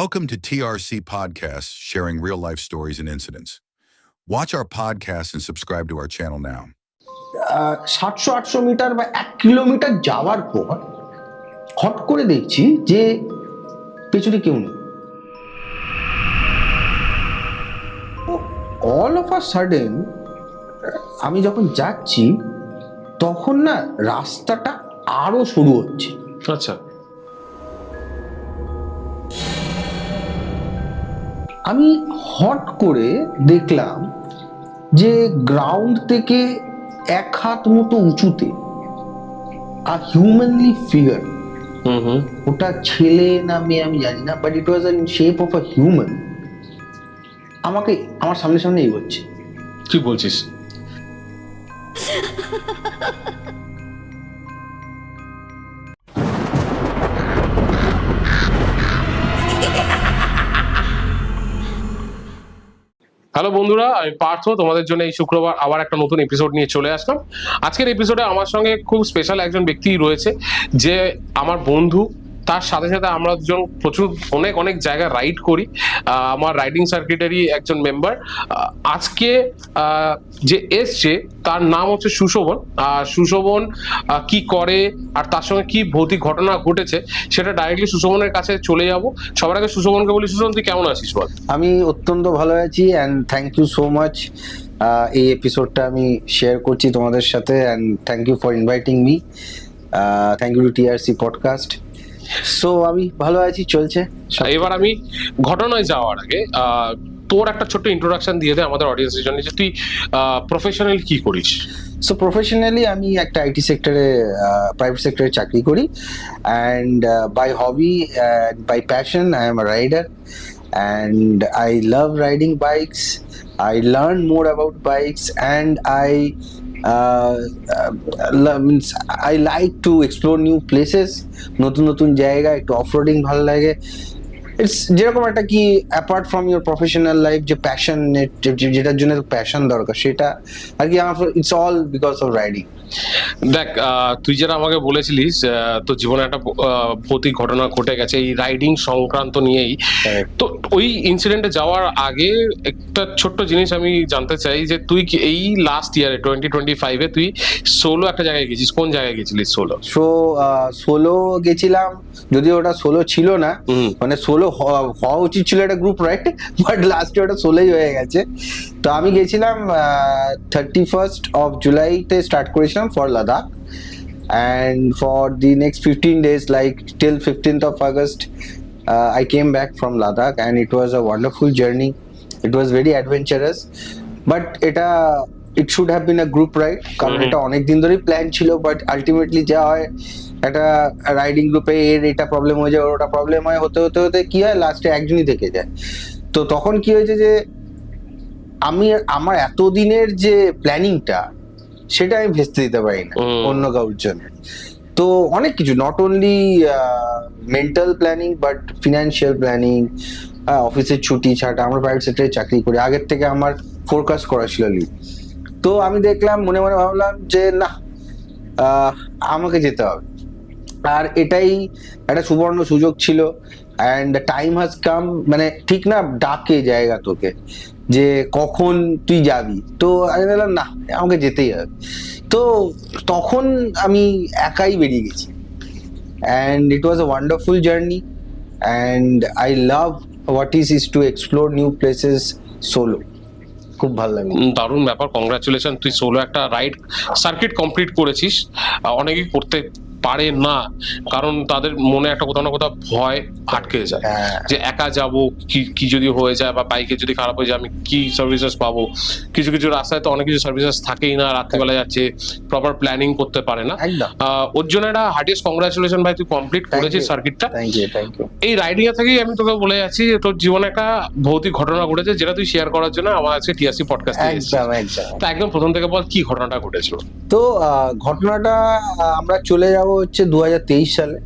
Welcome to TRC Podcasts, sharing real-life stories and incidents. Watch our podcast and subscribe to our channel now. 700-800 metre বা 1 kilometre যাওয়ার পর hot করে দেখছি যে পেছনে কেউ নেই। অল অফ আ সাডেন আমি যখন যাচ্ছি তখন না রাস্তাটা আরো সরু হচ্ছে। আচ্ছা, আমি হট করে দেখলাম যে গ্রাউন্ড থেকে 1 হাত মতো উঁচুতে আ হিউম্যানলি ফিগার, ওটা ছেলে না মেয়ে আমি জানি না, but it was in shape of a human, আমাকে আমার সামনে সামনে এগোচ্ছে। কি বলছিস? হ্যালো বন্ধুরা, আমি পার্থ। তোমাদের জন্য এই শুক্রবার আবার একটা নতুন এপিসোড নিয়ে চলে আসলাম। আজকের এপিসোডে আমার সঙ্গে খুব স্পেশাল একজন ব্যক্তি রয়েছে, যে আমার বন্ধু। তার সাথে সাথে আমরা দুজন প্রচুর অনেক জায়গায় রাইড করি। আমার রাইডিং সার্কিটেরই একজন মেম্বার। আজকে যে এসছে তার নাম হচ্ছে সুশোভন। সুশোভন কি করে আর তার সঙ্গে কি ভৌতিক ঘটনা ঘটেছে সেটা ডাইরেক্টলি সুশোভনের কাছে চলে যাব। সবার আগে সুশোভনকে বলি, সুশোভন তুই কেমন আছিস বল? আমি অত্যন্ত ভালো আছি, and thank you so much. এই এপিসোডটা আমি শেয়ার করছি তোমাদের সাথে, and thank you for inviting me. Thank you to TRC podcast. So আমি ভালো আছি, চলছে। এবার আমি ঘটনায় যাওয়ার আগে তোর একটা ছোট্ট ইন্ট্রোডাকশন দিয়ে দে আমাদের অডিয়েন্সের জন্য, যে তুই প্রফেশনাল কি করিস। সো প্রফেশনালি আমি একটা আইটি সেক্টরে, প্রাইভেট সেক্টরে চাকরি করি, and by hobby, by passion I am a rider, and I love riding bikes. I learn more about bikes, and means I like to explore new places, নতুন জায়গা, একটু off-roading ভালো লাগে। ইটস যেরকম একটা কি apart from your professional life, যে passion, যেটার জন্য প্যাশন দরকার, সেটা আর কি আমার, it's all because of riding. দেখ, তুই যেটা আমাকে বলেছিলিস তোর জীবনে একটা ভৌতিক ঘটনা ঘটে গেছে এই রাইডিং সংক্রান্ত নিয়েই, তো ওই ইনসিডেন্টে যাওয়ার আগে একটা ছোট্ট জিনিস আমি জানতে চাই, যে তুই কি এই লাস্ট ইয়ারে 2025-এ তুই সোলো একটা জায়গায় গেছিস? কোন জায়গায় গেছিলিস সোলো? সোলো গেছিলাম, যদিও ওটা সোলো ছিল না, মানে সোলো হওয়া উচিত ছিল একটা গ্রুপ রাইড, বাট লাস্টে ওটা সোলোই হয়ে গেছে। তো আমি গেছিলাম 31st of July-তে স্টার্ট করেছিলাম for Ladakh, and for the next 15 days, like till 15th of August, I came back from Ladakh, and it was a wonderful journey. It was very adventurous, but it should have been a group ride, কারণ এটা অনেক দিন ধরেই plan ছিল, but ultimately যা হয়, একটা riding গ্রুপে এটা প্রবলেম হয়ে যায়, ওটা প্রবলেম হয়, হতে হতে কি হয়, লাস্টে একজনই থেকে যায়। তো তখন কি হয়েছে যে আমার এতদিনের যে প্ল্যানিংটা, সেটা আমি ভেস্তে দিতে পারি না অন্য কারোর জন্য। তো অনেক কিছু, not only mental planning, but financial planning, অফিসের ছুটি ছাটা, আমরা প্রাইভেট সেক্টরে চাকরি করি, আগের থেকে আমার ফোরকাস্ট করা ছিল লিভ। তো আমি দেখলাম, মনে মনে ভাবলাম যে না, আমাকে যেতে হবে, আর এটাই একটা সুবর্ণ সুযোগ ছিল, অ্যান্ড টাইম হ্যাজ কাম। মানে ঠিক না, ডাকে জায়গা তোকে যে কখন তুই যাবি, তো আমি বললাম না, আমাকে যেতেই হবে। তো তখন আমি একাই বেরিয়ে গেছি, and it was a wonderful journey, and I love what is to explore new places solo. খুব ভালো লাগে। দারুণ ব্যাপার, কংগ্রাচুলেশন, তুই সোলো একটা রাইড সার্কিট কমপ্লিট করেছিস। অনেকেই করতে পারে না, কারণ তাদের মনে একটা কোথাও না কোথাও ভয় আটকে যায়, যে একা যাব, কি যদি হয়ে যায়, বা বাইকে যদি খারাপ হয়ে যায় আমি কি সার্ভিসেস পাবো। কিছু রাস্তায় তো অনেক কিছু সার্ভিসেস থাকেই না, রাত্রিবেলা যাচ্ছে, প্রপার প্ল্যানিং করতে পারে না। ওর জন্য একটা হার্টিয়েস্ট কংগ্রাচুলেশন ভাই, তুই কমপ্লিট করেছিস সার্কিটটা। এই রাইডিং এর থেকেই আমি তোকে বলে যাচ্ছি যে তোর জীবনে একটা ভৌতিক ঘটনা ঘটেছে, যেটা তুই শেয়ার করার জন্য আমার আজকে টিআরসি পডকাস্টে এসেছিস। তো একদম প্রথম থেকে বল, কি ঘটনাটা ঘটেছিল? তো ঘটনাটা আমরা চলে যাব হচ্ছে 2023 সালে।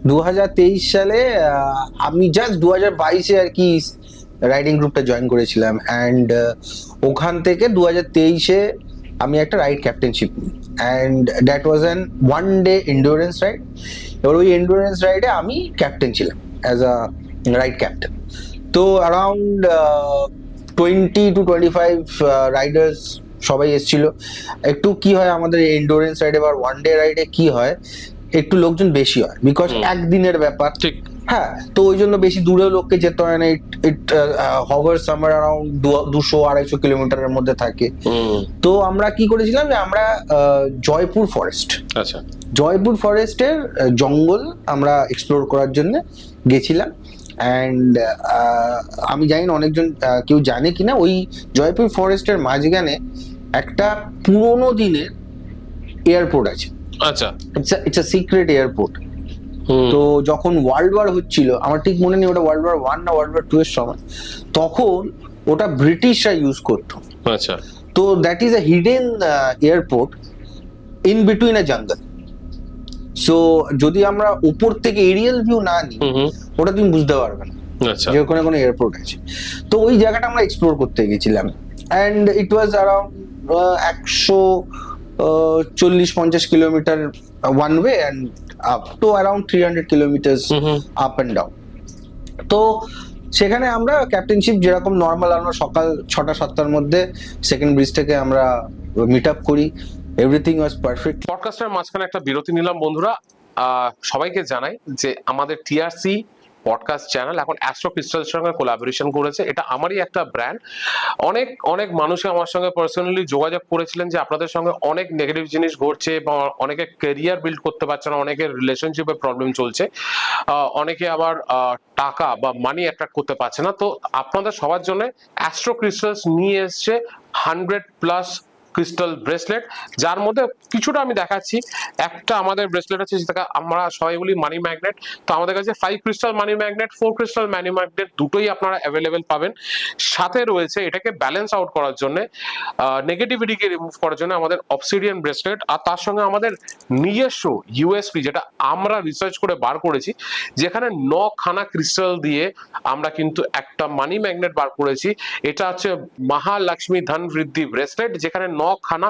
2023 সালে আমি জাস্ট 2022-এ আর কি রাইডিং গ্রুপটা জয়েন করেছিলাম, অ্যান্ড ওখান থেকে 2023-এ আমি একটা রাইড ক্যাপ্টেনশিপ নিই, and that was an 1 day endurance ride. এবার ওই এন্ডুরেন্স রাইডে আমি ক্যাপ্টেন ছিলাম অ্যাজ আ রাইড ক্যাপ্টেন। তো অ্যারাউন্ড 20 to 25 রাইডার্স সবাই এসেছিল। একটু কি হয় আমাদের এন্ডুরেন্স রাইডে বা ওয়ান ডে রাইডে কি হয়, একটু লোকজন বেশি হয়, বিকজ একদিনের ব্যাপার। ঠিক। হ্যাঁ, তো ওই জন্য বেশি দূরেও লোককে যেতে হয় না। ইট হভার সামার অ্যারাউন্ড 200-250 কিলোমিটারের মধ্যে থাকে। তো আমরা কি করেছিলাম যে আমরা জয়পুর ফরেস্ট, আচ্ছা, জয়পুর ফরেস্টের জঙ্গল আমরা এক্সপ্লোর করার জন্য গেছিলাম। অ্যান্ড আমি জানি না অনেকজন কেউ জানে কিনা, ওই জয়পুর ফরেস্টের মাঝখানে একটা পুরোনো দিনের এয়ারপোর্ট আছে। আচ্ছা, ইটস আ সিক্রেট এয়ারপোর্ট। তো যখন ওয়ার্ল্ড ওয়ার হচ্ছিল, আমার ঠিক মনে নেই ওটা ওয়ার্ল্ড ওয়ার 1 না ওয়ার্ল্ড ওয়ার 2 এর সময়, তখন ওটা ব্রিটিশরা ইউজ করতো। আচ্ছা, তো that is a hidden airport in between আ জঙ্গল। সো যদি আমরা উপর থেকে এরিয়াল ভিউ না নিই, ওটা তুমি বুঝতে পারবে না আচ্ছা, যে ওখানে কোনো এয়ারপোর্ট আছে। তো ওই জায়গাটা আমরা এক্সপ্লোর করতে গেছিলাম। And it was around 140-50 kilometre one way and up to around 300 kilometre up and down. তো সেখানে আমরা ক্যাপ্টেনশিপ যেরকম নর্মাল, আমরা সকাল 6টা-7টার মধ্যে সেকেন্ড ব্রিজ থেকে আমরা মিট আপ করি। Everything was perfect. পডকাস্টের মাঝখানে একটা বিরতি নিলাম বন্ধুরা। সবাইকে জানাই যে আমাদের টিআরসি পডকাস্ট চ্যানেল এখন অ্যাস্ট্রো ক্রিস্টালের সঙ্গে কোলাবোরেশন করেছে। এটা আমারই একটা ব্র্যান্ড। অনেক অনেক মানুষ আমার সঙ্গে পার্সোনালি যোগাযোগ করেছিলেন যে আপনাদের সঙ্গে অনেক নেগেটিভ জিনিস ঘটছে, বা অনেকে ক্যারিয়ার বিল্ড করতে পারছে না, অনেকের রিলেশনশিপে প্রবলেম চলছে, অনেকে আবার টাকা বা মানি অ্যাট্রাক্ট করতে পারছে না। তো আপনাদের সবার জন্য অ্যাস্ট্রো ক্রিস্টালস নিয়ে এসছে 100+ ক্রিস্টাল ব্রেসলেট, যার মধ্যে কিছুটা আমি দেখাচ্ছি। একটা আমাদের ব্রেসলেট আছে যেটাকে আমরা সবাই বলি মানি ম্যাগনেট। তো আমাদের কাছে 5 crystal money magnet, 4 crystal money magnet দুটোই আপনারা অ্যাভেলেবেল পাবেন। সাথে রয়েছে এটাকে ব্যালেন্স আউট করার জন্য, নেগেটিভিটিকে রিমুভ করার জন্য আমাদের অবসিডিয়ান ব্রেসলেট, আর তার সঙ্গে আমাদের নিজস্ব ইউএসপি, যেটা আমরা রিসার্চ করে বার করেছি, যেখানে 9খানা ক্রিস্টাল দিয়ে আমরা কিন্তু একটা মানি ম্যাগনেট বার করেছি। এটা হচ্ছে মহালক্ষ্মী ধন বৃদ্ধি ব্রেসলেট, যেখানে 9খানা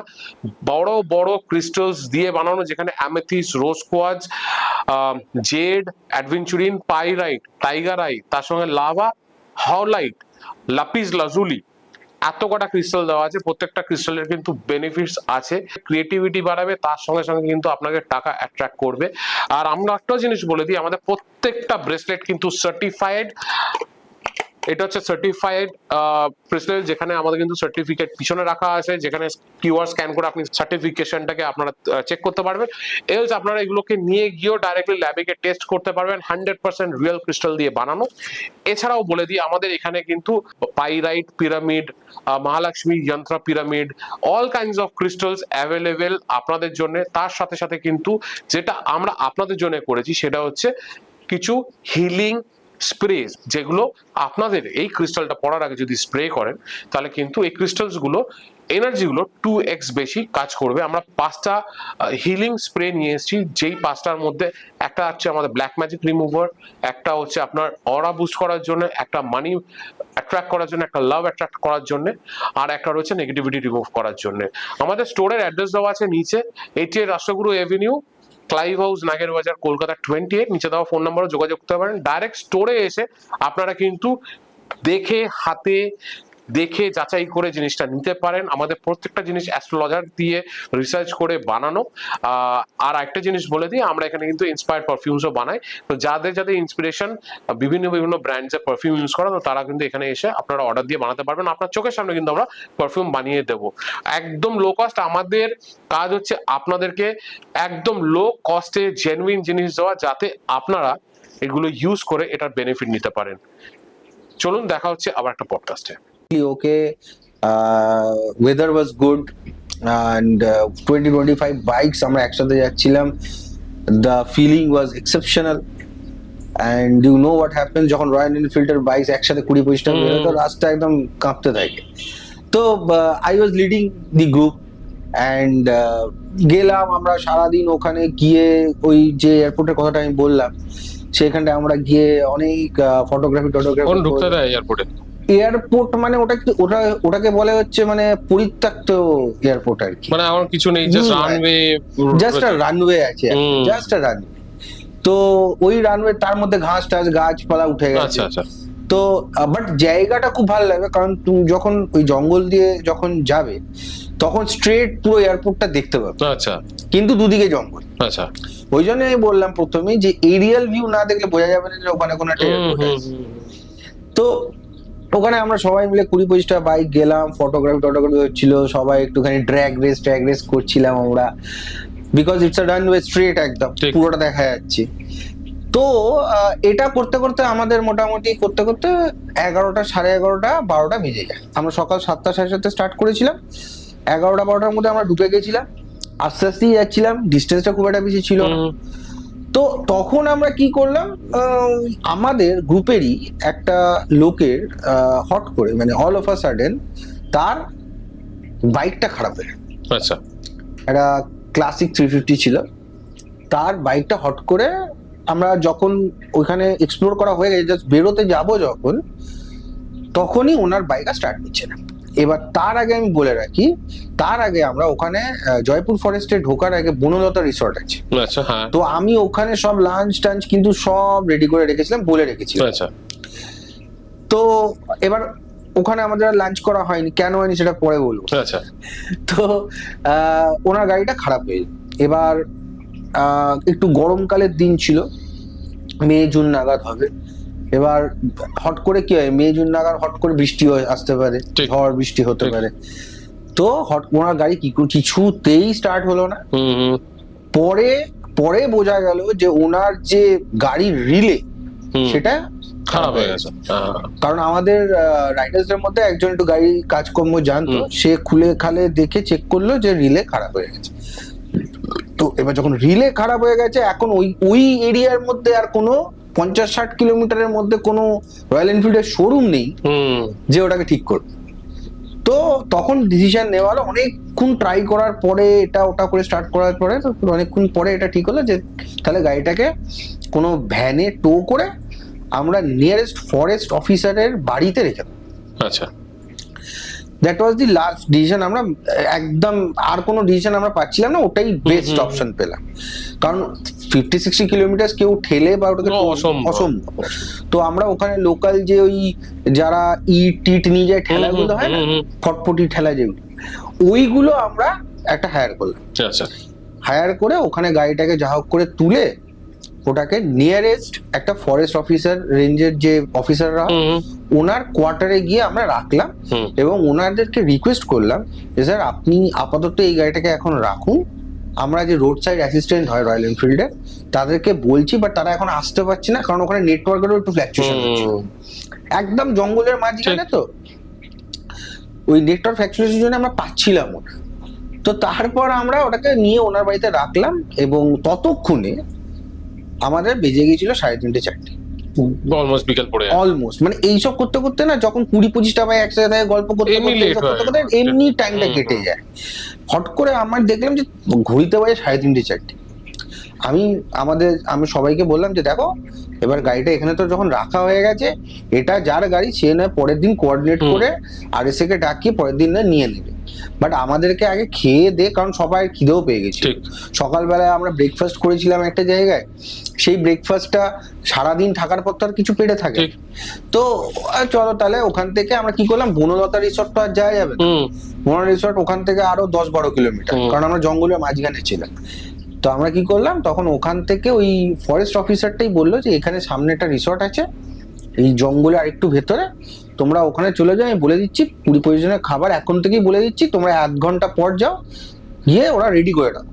বড় বড় ক্রিস্টালস দিয়ে বানানো, যেখানে amethyst, rose quartz, jade, aventurine, pyrite, tiger eye, তার সঙ্গে লাভা, হাওলাইট, লাপিস লাজুলি, এত কটা ক্রিস্টাল দেওয়া আছে। প্রত্যেকটা ক্রিস্টালের কিন্তু বেনিফিটস আছে, ক্রিয়েটিভিটি বাড়াবে, তার সঙ্গে সঙ্গে কিন্তু আপনাকে টাকা অ্যাট্রাক্ট করবে। আর আমরা একটা জিনিস বলে দিই, আমাদের প্রত্যেকটা ব্রেসলেট কিন্তু সার্টিফাইড। এটা হচ্ছে সার্টিফাইড ব্রেসলেট, যেখানে আমাদের কিন্তু সার্টিফিকেট পিছনে রাখা আছে, যেখানে কিউআর স্ক্যান করে আপনি সার্টিফিকেশনটাকে আপনারা চেক করতে পারবেন। এলস আপনারা এগুলোকে নিয়ে গিয়েও ডাইরেক্টলি ল্যাবে গিয়ে টেস্ট করতে পারবেন। 100% রিয়েল ক্রিস্টাল দিয়ে বানানো। এছাড়াও বলে দিই, আমাদের এখানে কিন্তু পাইরাইট পিরামিড, মহালক্ষ্মী যন্ত্র pyramid, all kinds of crystals available আপনাদের জন্য। তার সাথে সাথে কিন্তু যেটা আমরা আপনাদের জন্য করেছি সেটা হচ্ছে কিছু হিলিং স্প্রে, যেগুলো আপনাদের এই ক্রিস্টালটা পড়ার আগে যদি স্প্রে করেন, তাহলে কিন্তু এই ক্রিস্টালস গুলো এনার্জিগুলো 2x বেশি কাজ করবে। আমরা 5টা হিলিং স্প্রে নিয়ে এসেছি, যেই 5টার মধ্যে একটা হচ্ছে আমাদের ব্ল্যাক ম্যাজিক রিমুভার, একটা হচ্ছে আপনার অরা বুস্ট করার জন্য, একটা মানি অ্যাট্রাক্ট করার জন্য, একটা লাভ অ্যাট্রাক্ট করার জন্য, আর একটা রয়েছে নেগেটিভিটি রিমুভ করার জন্য। আমাদের স্টোরের অ্যাড্রেস দেওয়া আছে নিচে, 88 রাষ্ট্রগুরু এভিনিউ, ক্লাইভ হাউস, নাগের বাজার, কলকাতা 28। নিচে দেওয়া ফোন নাম্বারও যোগাযোগ করতে পারেন। ডাইরেক্ট স্টোরে এসে আপনারা কিন্তু দেখে, হাতে দেখে যাচাই করে জিনিসটা নিতে পারেন। আমাদের প্রত্যেকটা জিনিস অ্যাস্ট্রোলজার দিয়ে রিসার্চ করে বানানো। আর একটা জিনিস বলে দিই, আমরা এখানে কিন্তু ইন্সপায়ার্ড পারফিউমসও বানাই। তো যাদের যাদের ইন্সপিরেশন বিভিন্ন বিভিন্ন ব্র্যান্ডসের পারফিউম ইউজ করা, তো তারা কিন্তু এখানে এসে আপনারা অর্ডার দিয়ে বানাতে পারবেন। আপনার চোখের সামনে কিন্তু আমরা পারফিউম বানিয়ে দেবো, একদম লো কস্ট। আমাদের কাজ হচ্ছে আপনাদেরকে একদম লো কস্টে জেনুইন জিনিস দেওয়া, যাতে আপনারা এগুলো ইউজ করে এটার বেনিফিট নিতে পারেন। চলুন, দেখা হচ্ছে আবার একটা পডকাস্টে। Okay, weather was good and 20-25 bikes আমরা একসাথে যাচ্ছিলাম। The feeling was exceptional and you know what happens যখন রয়্যাল এনফিল্ডের বাইক একসাথে 20-25টা বেরোয়, তো রাস্তা একদম কাঁপতে থাকে। তো I was leading the group and গেলাম আমরা সারাদিন ওখানে গিয়ে, ওই যে এয়ারপোর্টের কথাটা আমি বললাম, সেখানটায় আমরা গিয়ে অনেক ফটোগ্রাফি ঢুকতে দেয় এয়ারপোর্টে। এয়ারপোর্ট মানে ওটাকে বলে হচ্ছে মানে পরিত্যক্ত এয়ারপোর্ট আর কি, মানে আমার কিছু নেই, just runway, just a runway আছে, জাস্ট আ রানওয়ে। তো ওই রানওয়ে তার মধ্যে ঘাস টাস গাছপালা উঠে গেছে। আচ্ছা আচ্ছা। তো বাট জায়গাটা খুব ভালো লাগবে, কারণ তুমি যখন ওই জঙ্গল দিয়ে যখন যাবে তখন স্ট্রেট পুরো এয়ারপোর্টটা দেখতে পাবে, আচ্ছা কিন্তু দুদিকে জঙ্গল। আচ্ছা। ওই জন্য আমি বললাম প্রথমেই যে এরিয়াল ভিউ না দেখলে বোঝা যাবে না যে ওখানে কোনো একটা এয়ারপোর্ট আছে। তো ওখানে আমরা সবাই মিলে 20-25টা বাইক গেলাম, ফটোগ্রাফি হচ্ছিল, সবাই একটুখানি ড্র্যাগ রেস করছিলাম আমরা, because it's a runway straight, একদম পুরোটা দেখা যাচ্ছে। তো এটা করতে করতে আমাদের মোটামুটি করতে করতে 11টা, 11:30, 12টা বেজে যায়। আমরা সকাল 7টা, 7:30 স্টার্ট করেছিলাম, 11টা 12টার মধ্যে আমরা ঢুকে গেছিলাম, আস্তে আস্তেই যাচ্ছিলাম, ডিস্টেন্সটা খুব একটা বেশি ছিল না। তো তখন আমরা কি করলাম, আমাদের গ্রুপেরই একটা লোকের হট করে মানে অল অফ আ সাডেন তার বাইকটা খারাপ হয়ে গেল। আচ্ছা। একটা ক্লাসিক 350 ছিল, তার বাইকটা হট করে, আমরা যখন ওইখানে এক্সপ্লোর করা হয়ে গেছে, জাস্ট বেরোতে যাবো যখন, তখনই ওনার বাইকটা স্টার্ট নিচ্ছে না। এবার তার আগে আমি বলে রাখি, তার আগে আমরা ওখানে জয়পুর ফরেস্টে ঢোকার আগে বনলতা রিসর্ট আছে। আচ্ছা। হ্যাঁ। তো আমি ওখানে সব লাঞ্চ টাঞ্চ কিন্তু সব রেডি করে রেখেছিলাম, বলে রেখেছিলাম। আচ্ছা। তো এবার ওখানে আমাদের লাঞ্চ করা হয়নি, কেন হয়নি সেটা পরে বলবো। আচ্ছা। তো ওনার গাড়িটা খারাপ হয়ে যায়। এবার একটু গরমকালের দিন ছিল, মে জুন নাগাদ হবে। এবার হট করে কি হয়, মে জুন নাগাদ হট করে বৃষ্টি আসতে পারে, ঝড় বৃষ্টি হতে পারে। তো ওনার গাড়ি কিছুতেই স্টার্ট হলো না। পরে পরে বোঝা গেল যে ওনার যে গাড়ির রিলে সেটা খারাপ হয়ে গেছে। কারণ আমাদের রাইডার্সদের মধ্যে একজন একটু গাড়ি কাজকর্ম জানতো, সে খুলে খালে দেখে চেক করলো যে রিলে খারাপ হয়ে গেছে। তো এবার যখন রিলে খারাপ হয়ে গেছে, এখন ওই এরিয়ার মধ্যে আর কোনো 50-60 কিলোমিটারের মধ্যে কোনো রয়্যাল এনফিল্ডের শোরুম নেই যে ওটাকে ঠিক করবে। তো তখন ডিসিশন নেওয়া হলো, অনেকক্ষণ ট্রাই করার পরে, এটা ওটা করে স্টার্ট করার পরে অনেকক্ষণ পরে এটা ঠিক হলো যে তাহলে গাড়িটাকে কোনো ভ্যানে টো করে আমরা নিয়ারেস্ট ফরেস্ট অফিসারের বাড়িতে রেখে দেবো। আচ্ছা। That was the last decision. আমরা একদম আর কোনো ডিসিশন আমরা পাচ্ছিলাম না, ওটাই বেস্ট অপশন পেলাম। কারণ 50-60 কিলোমিটার কেউ ঠেলে বা ওটাকে অসম্ভব। তো আমরা ওখানে লোকাল যে ওই যারা টিট নিয়ে যায় ঠেলাগুলো হয় না, ফটফটি ঠেলা যেগুলো, ওইগুলো আমরা একটা হায়ার করলাম। আচ্ছা। হায়ার করে ওখানে গাড়িটাকে যা হোক করে তুলে ওটাকে নিয়ারেস্ট একটা ফরেস্ট অফিসার, রেঞ্জের যে অফিসাররা, ওনার কোয়ার্টারে গিয়ে আমরা রাখলাম এবং ওনাদেরকে রিকোয়েস্ট করলাম যে স্যার আপনি আপাতত এই গাড়িটাকে এখন রাখুন, আমরা যে রোড সাইড অ্যাসিস্ট্যান্ট হয় রয়্যাল এনফিল্ডে তাদেরকে বলছি, বাট তারা এখন আসতে পারছে না, কারণ ওখানে নেটওয়ার্কেরও একটু ফ্ল্যাকচুয়েশন হচ্ছে। একদম জঙ্গলের মাঝখানে, তো ওই নেটওয়ার্ক ফ্ল্যাকচুয়েশনের জন্য আমরা পাচ্ছিলাম না। তো তারপর আমরা ওটাকে নিয়ে ওনার বাড়িতে রাখলাম এবং ততক্ষণে আমাদের বেজে গিয়েছিল 3:30, 4টে, অলমোস্ট বিকেল পড়ে যায়। অলমোস্ট মানে এইসব করতে করতে না, যখন 20-25টা ভাই একসাথে গল্প করতে করতে এমনি টাইমটা কেটে যায়। হট করে আমার দেখলাম যে ঘড়িতে বাজে 3:30, 4টে। আমি সবাইকে বললাম যে দেখো, এবার গাড়িটা এখানে তো যখন রাখা হয়ে গেছে, এটা যার গাড়ি সে নয় পরের দিন কোঅর্ডিনেট করে RSA কে ডাকিয়ে পরের দিন না নিয়ে নেবে, বাট আমাদেরকে আগে খেয়ে দে, কারণ সবাই খিদেও পেয়ে গেছে। সকালবেলায় আমরা ব্রেকফাস্ট করেছিলাম একটা জায়গায়, সেই ব্রেকফাস্টটা সারাদিন থাকার পর তো আর কিছু পেটে থাকে। তো চলো তাহলে ওখান থেকে আমরা কি করলাম, বনলতা রিসর্ট তো আর যাওয়া যাবে না, বনলতা রিসর্ট ওখান থেকে আরো 10-12 কিলোমিটার, কারণ আমরা জঙ্গলের মাঝখানে ছিলাম। তো আমরা কি করলাম, তখন ওখান থেকে ওই ফরেস্ট অফিসারটাই বললো যে এখানে সামনে একটা রিসর্ট আছে এই জঙ্গলে আর একটু ভেতরে, তোমরা ওখানে চলে যাও, আমি বলে দিচ্ছি 20-25 জনের খাবার এখন থেকেই বলে দিচ্ছি, তোমরা 1 ঘন্টা পর যাও, গিয়ে ওরা রেডি করে দাও।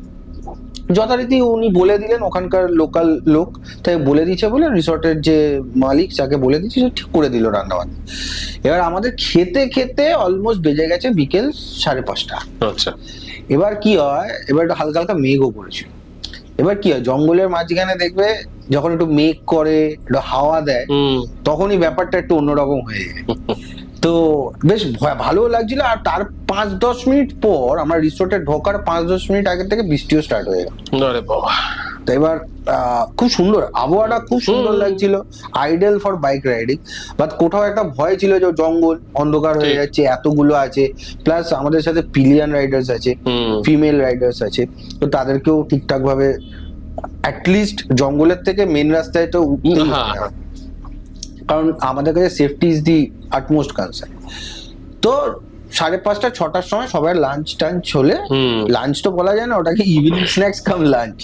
যথারীতি উনি বলে দিলেন, ওখানকার লোকাল লোক তাই বলে দিচ্ছে বলে রিসর্টের যে মালিক যাকে বলে দিচ্ছে সে ঠিক করে দিল রান্না বান্না। এবার আমাদের খেতে খেতে অলমোস্ট বেজে গেছে বিকেল 5:30। আচ্ছা। এবার কি হয়, এবার একটু হালকা হালকা মেঘও পড়েছিল। এবার কি হয়, জঙ্গলের মাঝখানে দেখবে যখন একটু মেঘ করে, একটু হাওয়া দেয়, তখনই ব্যাপারটা একটু অন্যরকম হয়ে যায়। তো বেশ ভালো লাগছিল। আর তার 5-10 মিনিট পর আমরা রিসোর্টে ঢোকার 5-10 মিনিট আগে থেকে বৃষ্টিও স্টার্ট হয়ে গেল। আরে বাবা। তো এবার খুব সুন্দর আবহাওয়াটা, খুব সুন্দর লাগছিল, ideal for bike riding. But কোথাও একটা ভয় ছিল যে জঙ্গল অন্ধকার হয়ে যাচ্ছে, এতগুলো আছে, প্লাস আমাদের সাথে পিলিয়ান রাইডার্স আছে, ফিমেল রাইডার্স আছে, তো তাদেরকেও ঠিকঠাক ভাবে অ্যাটলিস্ট জঙ্গলের থেকে মেন রাস্তায় তো উঠতেই হবে। হ্যাঁ। কারণ আমাদের কাছে safety is the utmost concern. তো 5:30 6টার সময় সবাই লাঞ্চ টাঞ্চ হলে, লাঞ্চ তো বলা যায় না, ওটাকে ইভিনিং স্ন্যাক্স কাম লাঞ্চ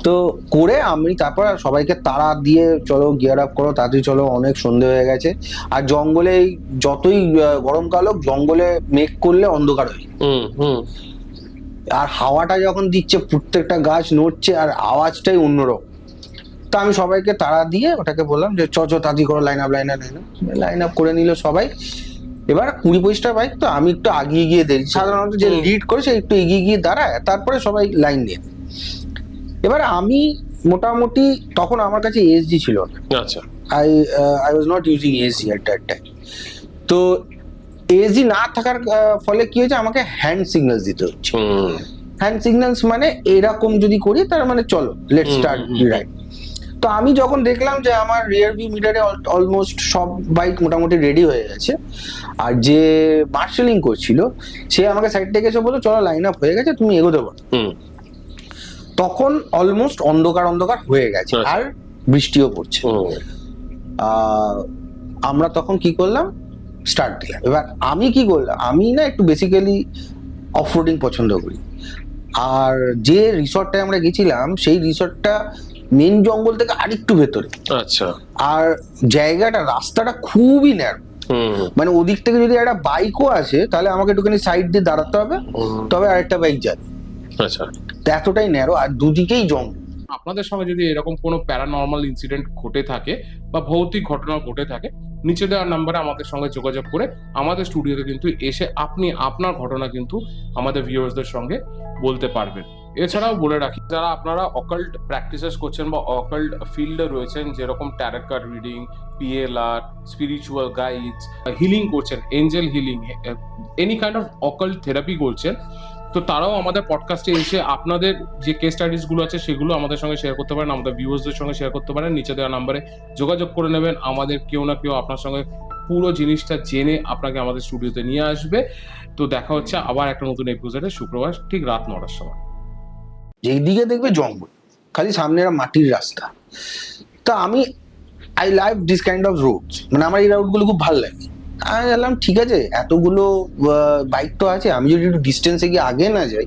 তো করে আমি তারপর সবাইকে তাড়া দিয়ে চলো গিয়ার আপ করো, তাড়াতাড়ি চলো, অনেক সন্ধে হয়ে গেছে। আর জঙ্গলে যতই গরমকাল হোক, জঙ্গলে মেঘ করলে অন্ধকার হয়ে, আর হাওয়াটা যখন দিচ্ছে প্রত্যেকটা গাছ নড়ছে আর আওয়াজটাই অন্যরকম। তা আমি সবাইকে তাড়া দিয়ে ওটাকে বললাম যে চ তাড়াতাড়ি করো, লাইন আপ করে নিল সবাই। এবার 20-25টা বাইক, তো আমি একটু আগিয়ে গিয়ে দেখি, সাধারণত যে লিড করে সে একটু এগিয়ে গিয়ে দাঁড়ায়, তারপরে সবাই লাইন দিয়ে। এবার আমি মোটামুটি তখন আমার কাছে এসজি ছিল না, আচ্ছা, I was not using SG at that time. তো এসজি না থাকার ফলে কি হয়েছে, আমাকে হ্যান্ড সিগন্যালস দিতে হচ্ছে। হ্যান্ড সিগন্যালস মানে এরকম যদি করি তার মানে চলো লেটস স্টার্ট দি রাইড। তো আমি যখন দেখলাম যে আমার রিয়ার ভিউ মিরারে অলমোস্ট সব বাইক মোটামুটি রেডি হয়ে গেছে, আর যে মার্শালিং করছিল সে আমাকে সাইড থেকে এসে বললো চলো লাইন আপ হয়ে গেছে, তুমি এগোতে পারো। তখন অলমোস্ট অন্ধকার হয়ে গেছে আর বৃষ্টিও পড়ছে। আমরা তখন কি করলাম, স্টার্ট দিলাম। এবার আমি কি করলাম, আমি না একটু বেসিক্যালি অফরোডিং পছন্দ করি, আর যে রিসর্টটায় আমরা গেছিলাম সেই রিসর্টটা মেন জঙ্গল থেকে আরেকটু ভেতরে। আচ্ছা। আর জায়গাটা, রাস্তাটা খুবই ন্যারো, মানে ওদিক থেকে যদি একটা বাইকও আসে তাহলে আমাকে একটুখানি সাইড দিয়ে দাঁড়াতে হবে, তবে আরেকটা বাইক যাবে। আচ্ছা, এতটাই ন্যারো, আর দুদিকেই জঙ্গল। আপনাদের সঙ্গে যদি এরকম কোনো প্যারানর্মাল ইনসিডেন্ট ঘটে থাকে বা ভৌতিক ঘটনা ঘটে থাকে, নিচে দেওয়ার নাম্বারে আমাদের সঙ্গে যোগাযোগ করে আমাদের স্টুডিওতে কিন্তু এসে আপনি আপনার ঘটনা কিন্তু আমাদের ভিউয়ার্সদের সঙ্গে বলতে পারবেন। এছাড়াও বলে রাখি, যারা আপনারা অকাল্ট প্র্যাকটিসেস করছেন বা অকাল্ট ফিল্ডে রয়েছেন, যেরকম tarot card reading, PLR, spiritual guides, healing করছেন, angel healing, any kind of occult therapy করছেন, তো তারাও আমাদের পডকাস্টে এসে আপনাদের যে কেস স্টাডিজ গুলো আছে সেগুলো আমাদের সঙ্গে শেয়ার করতে পারেন, আমাদের ভিউয়ার্সদের সঙ্গে শেয়ার করতে পারেন। নিচে দেওয়া নাম্বারে যোগাযোগ করে নেবেন, আমাদের কেউ না কেউ আপনার সঙ্গে পুরো জিনিসটা জেনে আপনাকে আমাদের স্টুডিওতে নিয়ে আসবে। তো দেখা হচ্ছে আবার একটা নতুন এপিসোডে শুক্রবার ঠিক রাত 9টার সময়। যেই দিকে দেখবে জঙ্গল, খালি সামনে একটা মাটির রাস্তা। তা আমি I like this kind of roads, মানে আমার এই রাউটগুলো খুব ভালো লাগে। আমি বললাম ঠিক আছে, এতগুলো বাইক তো আছে, আমি যদি একটু ডিস্টেন্সে গিয়ে আগে না যাই।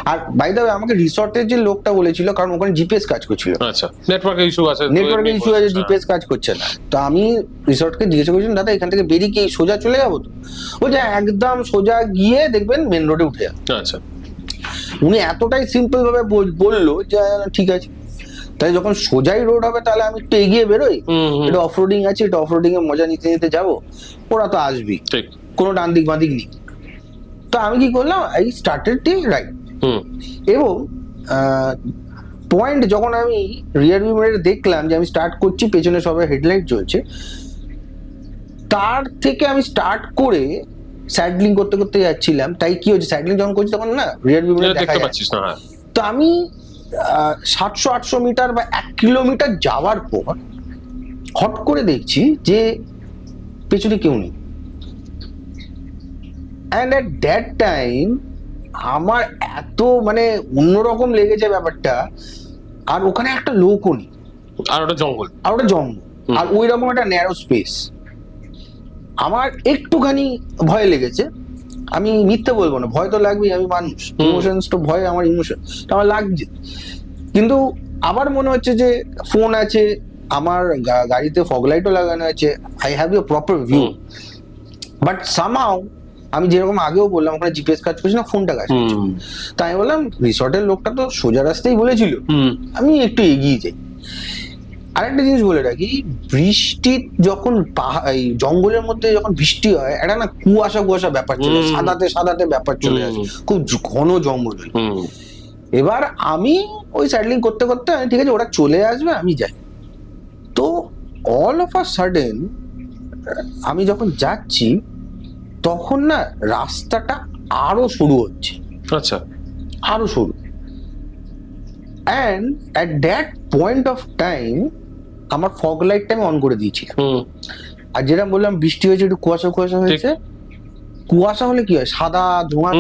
আর বাই দ্য ওয়ে আমাকে রিসর্টের যে লোকটা বলেছিল, কারণ ওখানে জিপিএস কাজ করছিল। আচ্ছা, নেটওয়ার্কের ইস্যু আছে, জিপিএস কাজ করছে না। তো আমি রিসর্টকে জিজ্ঞাসা করেছিলাম, দাদা এখান থেকে বেরিয়ে কি সোজা চলে যাবো? তো ও যে একদম সোজা গিয়ে দেখবেন মেন রোডে উঠে যাবে। আচ্ছা, উনি এতটাই সিম্পল ভাবে বললো যে ঠিক আছে। তাই যখন সোজাই রোড হবে তাহলে আমি একটু এগিয়ে বেরোই, এটা অফরোডিং আছে, এটা অফরোডিং এর মজা নিতে নিতে যাবো, ওরা তো আসবেই, কোনো ডান দিক বাঁ দিক নেই। তো আমি কি করলাম, এই স্টার্টেড দি রাইট। এবং পয়েন্ট যখন আমি রিয়ার ভিউ মিররে দেখলাম যে আমি স্টার্ট করছি, পেছনে সবাই হেডলাইট জ্বলছে, তার থেকে আমি স্টার্ট করে সাইডলিং করতে করতে যাচ্ছিলাম। তাই কি হচ্ছে, সাইডলিং যখন করছি তখন না রিয়ার ভিউ মিরর দেখা যাচ্ছে না। তো আমি 700-800 মিটার বা 1 কিলোমিটার যাওয়ার পর হট করে দেখছি যে পেছনে কেউ নেই। অ্যান্ড এট দ্যাট টাইম আমার এত মানে অন্যরকম লেগেছে ব্যাপারটা, আর ওখানে একটা লোকও নেই, আর ওটা জঙ্গল, আর ওই রকম একটা ন্যারো স্পেস। আমার একটুখানি ভয় লেগেছে, আমি মিথ্যে বলবো না, ভয় তো লাগবেই, আমি মানুষ, ইমোশনস তো, ভয় আমার ইমোশন আমার লাগছে। কিন্তু আবার মনে হচ্ছে যে ফোন আছে, আমার গাড়িতে ফগ লাইটও লাগানো আছে, I have a proper view. But somehow আমি যেরকম আগেও বললাম, ওখানে জিপিএস কাজ করছি না, ফোনটা কাজ করছে। তাই আমি বললাম রিসর্টের লোকটা তো সোজা রাস্তায় বলেছিল, আমি একটু এগিয়ে যাই। আরেকটা জিনিস বলে রাখি, বৃষ্টি যখন এই জঙ্গলের মধ্যে যখন বৃষ্টি হয়, একটা না কুয়াশা ব্যাপার চলে, সাদাতে ব্যাপার চলে আসে, খুব ঘন জঙ্গল। এবার আমি ওই সাইডলিং করতে করতে ঠিক আছে ওরা চলে আসবে, আমি যাই। তো অল অফ আ সাডেন আমি যখন যাচ্ছি তখন না রাস্তাটা আরো সরু হচ্ছে। আচ্ছা, আরো সরু। And at that point of time আমার ফগ লাইটটা আমি অন করে দিয়েছি। আর যেটা বললাম বৃষ্টি হয়েছে, একটু কুয়াশা হয়েছে। কুয়াশা হলে কি হয়, সাদা ধোঁয়া।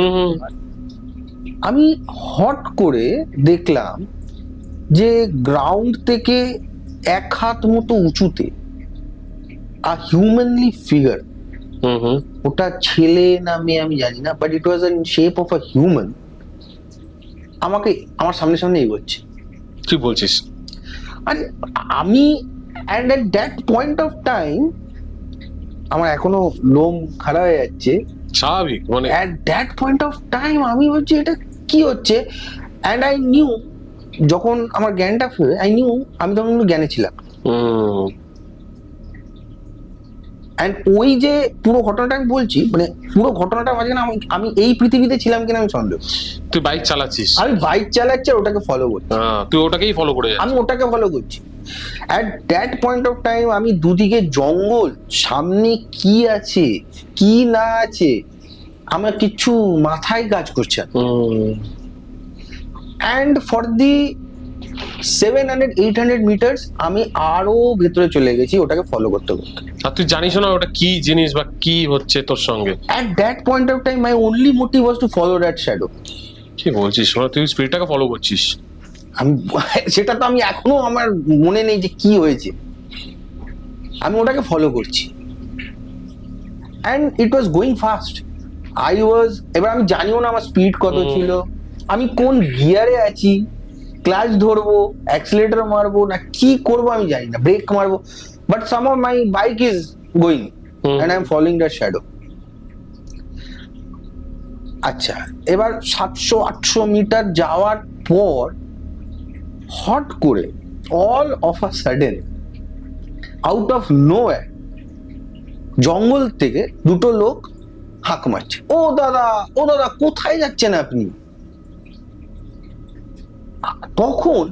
আমি হট করে দেখলাম যে গ্রাউন্ড থেকে 1 হাত মতো উঁচুতে হিউম্যানলি ফিগার, ওটা ছেলে না মেয়ে আমি জানি না, but it was in shape of a human, আমাকে আমার সামনে সামনে এগোচ্ছে। কি বলছিস? আর আমি and at that point of time আমার এখনো লোম খাড়া হয়ে যাচ্ছে। স্বাভাবিক, মানে at that point of time আমি ভাবছি এটা কি হচ্ছে, অ্যান্ড আই নিউ, যখন আমার জ্ঞানটা ফেরে আই নিউ আমি তখন কিন্তু জ্ঞানে ছিলাম। অ্যান্ড ওই যে পুরো ঘটনাটা আমি বলছি, মানে পুরো ঘটনাটা মাঝখানে আমি এই পৃথিবীতে ছিলাম কিনা আমি সন্দেহ। তুই বাইক চালাচ্ছিস? আমি বাইক চালাচ্ছি আর ওটাকে ফলো করছি। তুই ওটাকেই ফলো করে যাচ্ছিস? আমি ওটাকে ফলো করছি। At that point of time আমি দুদিকে জঙ্গল, সামনে কি আছে কি না আছে আমার কিছু মাথায় কাজ করছে না। অ্যান্ড ফর দি 700-800 মিটার্স আমি আরো ভেতরে চলে গেছি ওটাকে ফলো করতে করতে। আর তুই জানিস না ওটা কি জিনিস বা কি হচ্ছে তোর সঙ্গে? At that point of time my only motive was to follow that shadow. কি বলছিস? মানে তুই স্পিরিটটাকে ফলো করছিস? আমি সেটা তো আমি এখনো আমার মনে নেই যে কি হয়েছে, আমি ওটাকে ফলো করছি। and it was going fast. এবার আমি জানিও না আমার স্পিড কত ছিল, আমি কোন গিয়ারে আছি, ক্লাচ ধরবো, অ্যাক্সিলারেটর মারবো না কি করবো আমি জানি না, ব্রেক মারবো, but somehow my bike is going and I'm following that shadow. আচ্ছা, এবার 700-800 মিটার যাওয়ার পর হট করে all of a sudden out of nowhere জঙ্গল থেকে দুটো লোক হাঁক মারছে, ও দাদা কোথায় যাচ্ছেন আপনি? তখন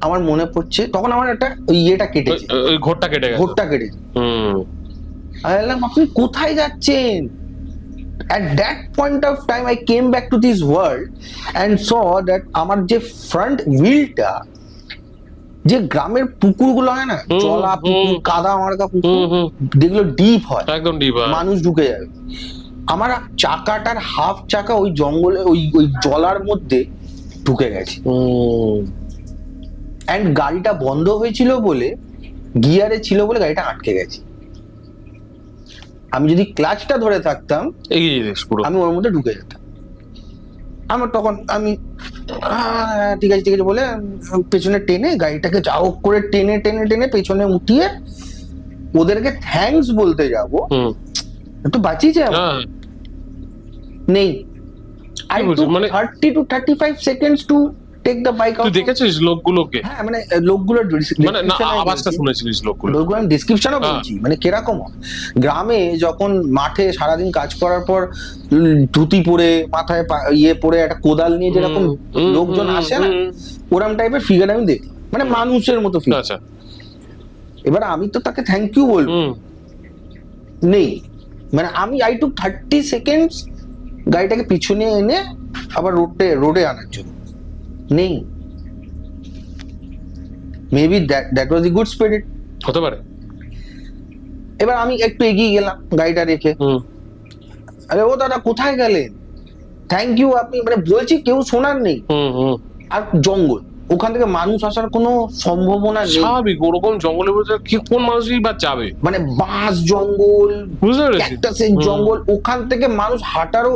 আমার মনে পড়ছে, তখন আমার একটা ইয়েটা কেটেছে, ঘোরটা কেটেছে। আমি বললাম আপনি কোথায় যাচ্ছেন? At that point of time I came back to this world and saw that আমার যে ফ্রন্ট হুইলটা, যে গ্রামের পুকুরগুলো হয় না, জলা পুকুর, কাদা মার্কা পুকুর, যেগুলো ডিপ হয়, একদম ডিপ, মানুষ ঢুকে যাবে, আমার চাকাটার হাফ চাকা ওই জঙ্গলে ওই জলার মধ্যে ঢুকে গেছে। এন্ড গাড়িটা বন্ধ হয়েছিল বলে, গিয়ারে ছিল বলে গাড়িটা আটকে গেছে। আমি যদি ক্লাচটা ধরে থাকতাম আমি ওর মধ্যে ঢুকে যেতাম। আমার তখন আমি ঠিক আছে বলে পেছনে টেনে গাড়িটাকে যা হোক করে টেনে পেছনে উঠিয়ে ওদেরকে থ্যাঙ্কস বলতে যাব, একটু বাঁচিয়েছে নেই। I took 30 to 35 seconds to take the bike out. তুই দেখেছিস লোকগুলোকে? হ্যাঁ, মানে লোকগুলোর মানে না আওয়াজটা শুনেছিস লোকগুলো আমি ডেসক্রিপশনও বলছি। মানে কিরকম গ্রামে যখন মাঠে সারাদিন কাজ করার পর ধুতি পরে মাথায় ইয়ে পরে একটা কোদাল নিয়ে যেরকম লোকজন আসে না, ওরম টাইপের ফিগার আমি দেখি, মানে মানুষের মতো ফিগার। আচ্ছা, এবার আমি তো তাকে থ্যাংক ইউ বলবো নেই, মানে আমি I took 30 seconds গাড়িটাকে পিছনে এনে আবার রোডে আনার জন্য, নেই। Maybe that was a good spirit, হতে পারে। এবার আমি একটু এগিয়ে গেলাম গাড়িটা রেখে, আরে ও দাদা কোথায় গেলেন, থ্যাংক ইউ আপনি, মানে বলছি কেউ শোনার নেই। আর জঙ্গল, ওখান থেকে মানুষ আসার কোনো সম্ভাবনা নেই। স্বাভাবিক, ওরকম জঙ্গলে কি কোন মানুষই বা যাবে? মানে বাঁশ জঙ্গল, ক্যাকটাসের জঙ্গল, ওখান থেকে মানুষ হাঁটারও,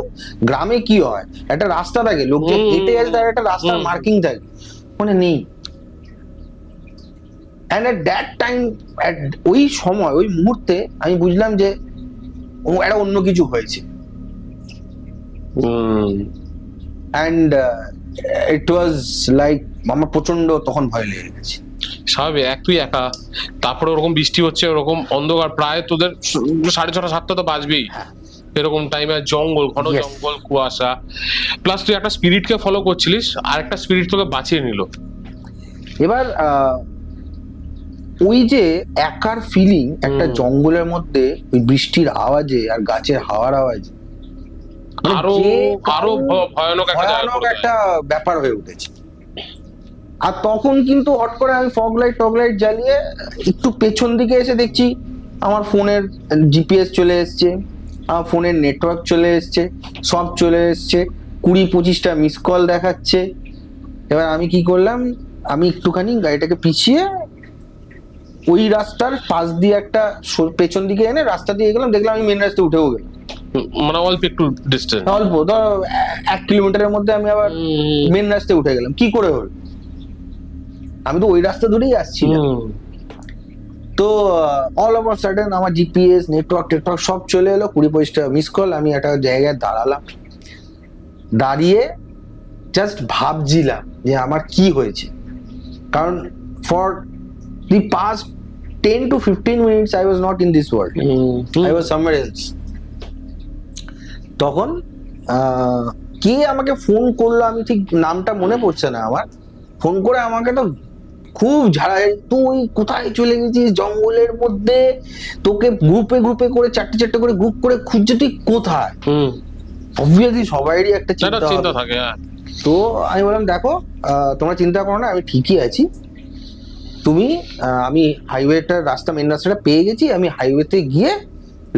গ্রামে কি হয় একটা রাস্তা থাকে, লোক যে হেঁটে আসে তার একটা রাস্তার মার্কিং থাকে, মানে নেই। এন্ড এট দ্যাট টাইম, ওই সময় ওই মুহূর্তে আমি বুঝলাম যে একটা অন্য কিছু হয়েছে। এন্ড ইট ওয়াজ লাইক আমার প্রচন্ড তখন ভয় লেগে গেছে। স্বাভাবিক, তুই একা, তারপরে ওরকম বৃষ্টি হচ্ছে, ওরকম অন্ধকার, প্রায় তোদের 6:30 7টা তো বাজবেই এরকম টাইমে, জঙ্গল, ঘন জঙ্গল, কুয়াশা, প্লাস তুই একটা স্পিরিটকে ফলো করছিলিস, আর একটা স্পিরিট তোকে বাঁচিয়ে নিল। এবার ওই যে একার ফিলিং একটা জঙ্গলের মধ্যে, ওই বৃষ্টির আওয়াজে আর গাছের হাওয়ার আওয়াজে আরো ভয়ানক একটা ব্যাপার হয়ে উঠেছে। আর তখন কিন্তু হট করে আমি ফগ লাইট জ্বালিয়ে একটু পেছন দিকে এসে দেখছি আমার ফোনের জিপিএস চলে এসছে, আমার ফোনের নেটওয়ার্ক চলে এসছে, সব চলে এসছে, 20-25টা মিস কল দেখাচ্ছে। এবার আমি কি করলাম, আমি একটুখানি গাড়িটাকে পিছিয়ে ওই রাস্তার পাশ দিয়ে একটা পেছন দিকে এনে রাস্তা দিয়ে গেলাম, দেখলাম আমি মেন রাস্তায় উঠেও গেলাম। মানে অল্প একটু ডিস্টেন্স, অল্প ধর 1 কিলোমিটারের মধ্যে আমি আবার মেন রাস্তায় উঠে গেলাম। কি করে হলো? আমি তো ওই রাস্তা ধরেই আসছিলাম। তো অল ওভার সাডেন আমার জিপিএস নেটওয়ার্ক সব চলে এলো, 20-25টা মিস কল। আমি একটা জায়গায় দাঁড়ালাম, দাঁড়িয়ে জাস্ট ভাবছিলাম যে আমার কি হয়েছে, কারণ for the past 10 to 15 minutes I was not in this world. I was somewhere else. তখন কে আমাকে ফোন করলো, আমি ঠিক নামটা মনে পড়ছে না আমার, ফোন করে আমাকে তো খুব ঝাড়াই, তুই কোথায় চলে গেছিস জঙ্গলের মধ্যে, তোকে গ্রুপে গ্রুপে করে 4টে করে গ্রুপ করে খুঁজছে, তুই কোথায়? অবভিয়াসলি সবাইরই একটা চিন্তা থাকে। তো আমি বললাম দেখো তোমরা চিন্তা করো না, আমি ঠিকই আছি। তুমি আমি হাইওয়েটার রাস্তা, মেন রাস্তাটা পেয়ে গেছি, আমি হাইওয়েতে গিয়ে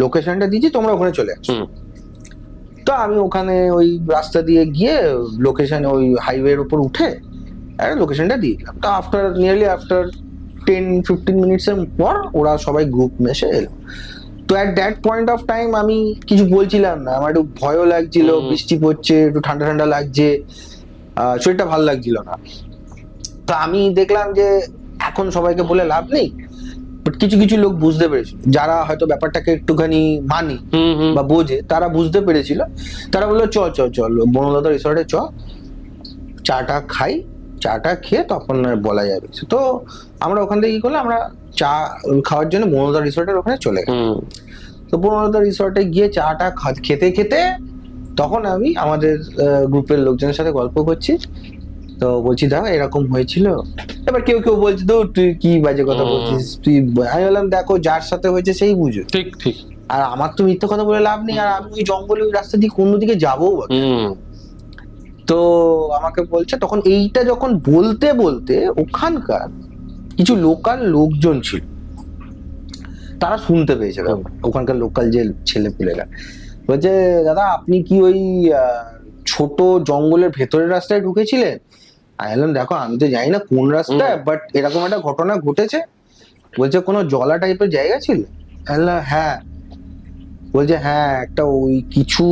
লোকেশনটা দিচ্ছি, তোমরা ওখানে চলে আসো। তো আমি ওখানে ওই রাস্তা দিয়ে গিয়ে লোকেশনে ওই হাইওয়ের উপর উঠে লোকেশনটা দিয়ে দিলাম। তো আফটার 10-15 মিনিটসের পর ওরা সবাই গ্রুপ মেসে এলো। তো at that point of time আমি কিছু বলছিলাম না, আমার একটু ভয়ও লাগছিল, বৃষ্টি পড়ছে, একটু ঠান্ডা ঠান্ডা লাগছে, শরীরটা ভালো লাগছিল না। তো আমি দেখলাম যে এখন সবাইকে বলে লাভ নেই, বাট কিছু কিছু লোক বুঝতে পেরেছিল, যারা হয়তো ব্যাপারটাকে একটুখানি মানি বা বোঝে, তারা বুঝতে পেরেছিল। তারা বললো চল চল চল বনলতা রিসর্টে চ, চাটা খাই, চাটা খেয়ে তখন বলা যাবে। তো আমরা ওখান থেকে কি করলাম, আমরা চা খাওয়ার জন্য বনলতা রিসর্টের ওখানে চলে গেলাম। তো বনলতা রিসর্টে গিয়ে চাটা খেতে খেতে তখন আমি আমাদের গ্রুপের লোকজনের সাথে গল্প করছি। তো বলছি দেখো এরকম হয়েছিল। এবার কেউ কেউ বলছে তো তুই কি বাজে কথা বলছিস, তুই। আমি বললাম দেখো যার সাথে হয়েছে সেই বুঝো। ঠিক ঠিক। আর আমার তো মিথ্যে কথা বলে লাভ নেই, আর আমি ওই জঙ্গলে ওই রাস্তা দিয়ে কোন দিকে যাবো। তো আমাকে বলছে, তখন এইটা যখন বলতে বলতে ওখানকার কিছু লোকাল লোকজন ছিল, তারা শুনতে পেয়েছে, ওখানকার লোকাল যে ছেলে পেলেরা বলছে দাদা আপনি কি ওই ছোট জঙ্গলের ভেতরের রাস্তায় ঢুকেছিলেন? আমি বললাম দেখো আমি তো জানি না কোন রাস্তায়, বাট এরকম একটা ঘটনা ঘটেছে। বলছে কোনো জলা টাইপের জায়গা ছিল? হ্যাঁ। বলছে হ্যাঁ একটা ওই কিছু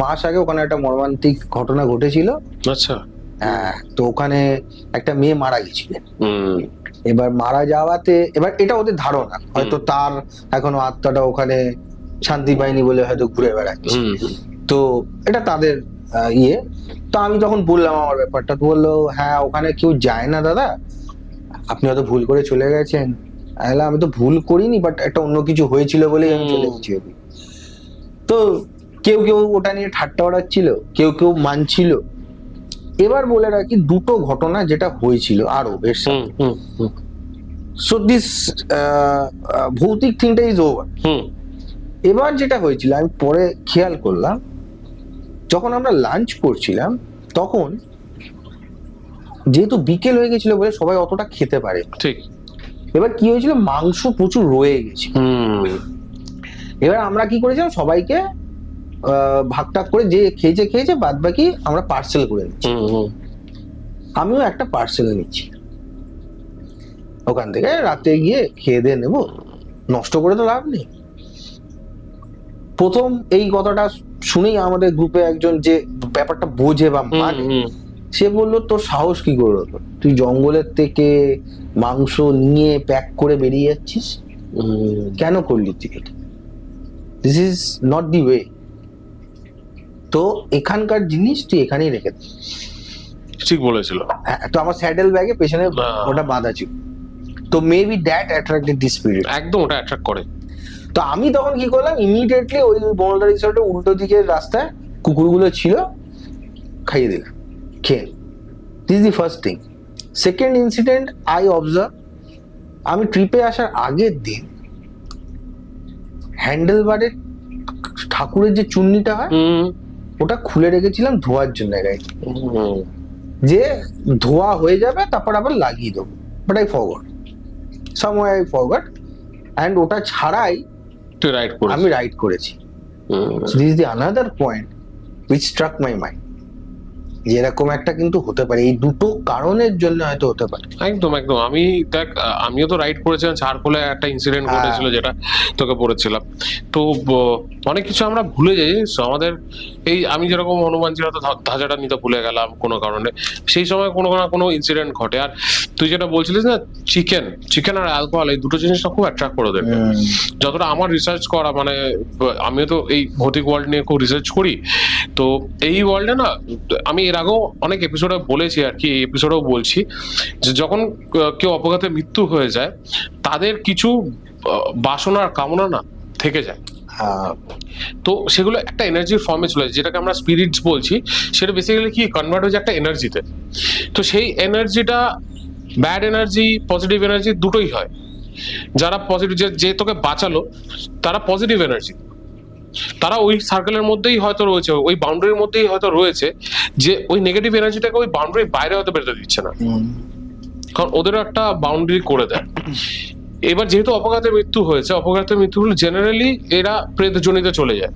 মাস আগে ওখানে একটা মর্মান্তিক ঘটনা ঘটেছিল। আচ্ছা। হ্যাঁ, তো ওখানে একটা মেয়ে মারা গেছিলেন। এবার মারা যাওয়াতে, এবার এটা ওদের ধারণা, হয়তো তার এখনো আত্মাটা ওখানে শান্তি পায়নি বলে হয়তো ঘুরে বেড়াচ্ছে। তো এটা তাদের ইয়ে। তো আমি তখন বললাম আমার ব্যাপারটা, তো বললো হ্যাঁ ওখানে কেউ যায় না দাদা, আপনি হয়তো ভুল করে চলে গেছেন। আমি তো ভুল করিনি, বাট একটা অন্য কিছু হয়েছিল বলেই আমি চলে গেছি। তো কেউ কেউ ওটা নিয়ে ঠাট্টা ওড়াচ্ছিল, কেউ কেউ মানছিল। এবার বলে রাখি দুটো ঘটনা যেটা হয়েছিল আরো বেশ। সো দিস ভৌতিক থিংটা ইজ ওভার। এবার যেটা হয়েছিল আমি পরে খেয়াল করলাম, যখন আমরা লাঞ্চ করছিলাম তখন যেহেতু বিকেল হয়ে গেছিল বলে সবাই অতটা খেতে পারে ঠিক। এবার কি হয়েছিল, মাংস প্রচুর রয়ে গেছিল। এবার আমরা কি করেছিলাম, সবাইকে ভাগ টাগ করে যে খেয়েছে বাদ বাকি আমরা পার্সেল করে নিচ্ছি। আমিও একটা পার্সেল নিচ্ছি ওখান থেকে, রাতে গিয়ে খেয়ে দিয়ে নেবো, নষ্ট করে তো লাভ নেই। প্রথম এই কথাটা শুনেই আমাদের গ্রুপে একজন যে ব্যাপারটা বোঝে বা মানে, সে বললো তোর সাহস কি করে হলো, তুই জঙ্গলের থেকে মাংস নিয়ে প্যাক করে বেরিয়ে যাচ্ছিস, কেন করলি তুই এটা? This is not the way. তো এখানকার জিনিস তুই এখানেই রেখে দে। ঠিক বলেছিল। তো আমার স্যাডেল ব্যাগে পেছনে ওটা বাঁধা ছিল। তো maybe that attracted this spirit. একদম ওটা অ্যাট্রাক্ট করে। তো আমি তখন কি করলাম, ইমিডিয়েটলি ওই বনলতা রিসর্টের উল্টো দিকের রাস্তায় কুকুরগুলো ছিল, খাইয়ে দিলাম, খেয়ে। This is the first thing. Second incident I observe, আমি ট্রিপে আসার আগের দিন হ্যান্ডেলবারের ঠাকুরের যে চুন্নিটা হয় ওটা খুলে রেখেছিলাম ধোয়ার জন্য, যে ধোয়া হয়ে যাবে তারপর আবার লাগিয়ে দেবো, but I forgot, somewhere I forgot. And ওটা ছাড়াই আমি রাইড করেছি। This is the another point which struck my mind. এরকম একটা কিন্তু হতে পারে, এই দুটো কারণের জন্য হয়তো হতে পারে। একদম একদম। আমি দেখ, আমিও তো রাইড করেছিলাম, চারকোলে একটা ইনসিডেন্ট ঘটেছিল যেটা তোকে বলেছিলাম। তো অনেক কিছু আমরা ভুলে যাই আমাদের। এই আমি যেরকম হনুমান জিরা তো ধাঁচাটা নিতে ভুলে গেলাম কোনো কারণে, সেই সময় কোনো না কোনো ইনসিডেন্ট ঘটে। আর তুই যেটা বলছিলিস না, চিকেন আর অ্যালকোহল, এই দুটো জিনিসটা খুব অ্যাট্রাক্ট করে দেবে। যতটা আমার রিসার্চ করা, মানে আমিও তো এই ভৌতিক ওয়ার্ল্ড নিয়ে খুব রিসার্চ করি। তো এই ওয়ার্ল্ডে না, আমি এর আগেও অনেক এপিসোডে বলেছি আর কি, এই এপিসোডেও বলছি, যে যখন কেউ অপঘাতে মৃত্যু হয়ে যায়, তাদের কিছু বাসনার কামনা না থেকে যায়। তো সেগুলো একটা এনার্জির ফর্মে চলে যায়, যেটাকে আমরা স্পিরিটস বলছি। সেটা বেসিক্যালি কি কনভার্ট হয়ে যায় একটা এনার্জিতে। তো সেই এনার্জিটা ব্যাড এনার্জি, পজিটিভ এনার্জি দুটোই হয়। যারা পজিটিভ, যে তোকে বাঁচালো, তারা পজিটিভ এনার্জি, তারা ওই সার্কেলের মধ্যেই হয়তো রয়েছে, ওই বাউন্ডারির মধ্যেই হয়তো রয়েছে, যে ওই নেগেটিভ এনার্জিটাকে ওই বাউন্ডারির বাইরে হয়তো বেরোতে দিচ্ছে না, কারণ ওদেরও একটা বাউন্ডারি করে দেয়। এবার যেহেতু অপঘাতে মৃত্যু হয়েছে, অপঘাতে মৃত্যু হলে জেনারেলি এরা প্রেত জনিতে চলে যায়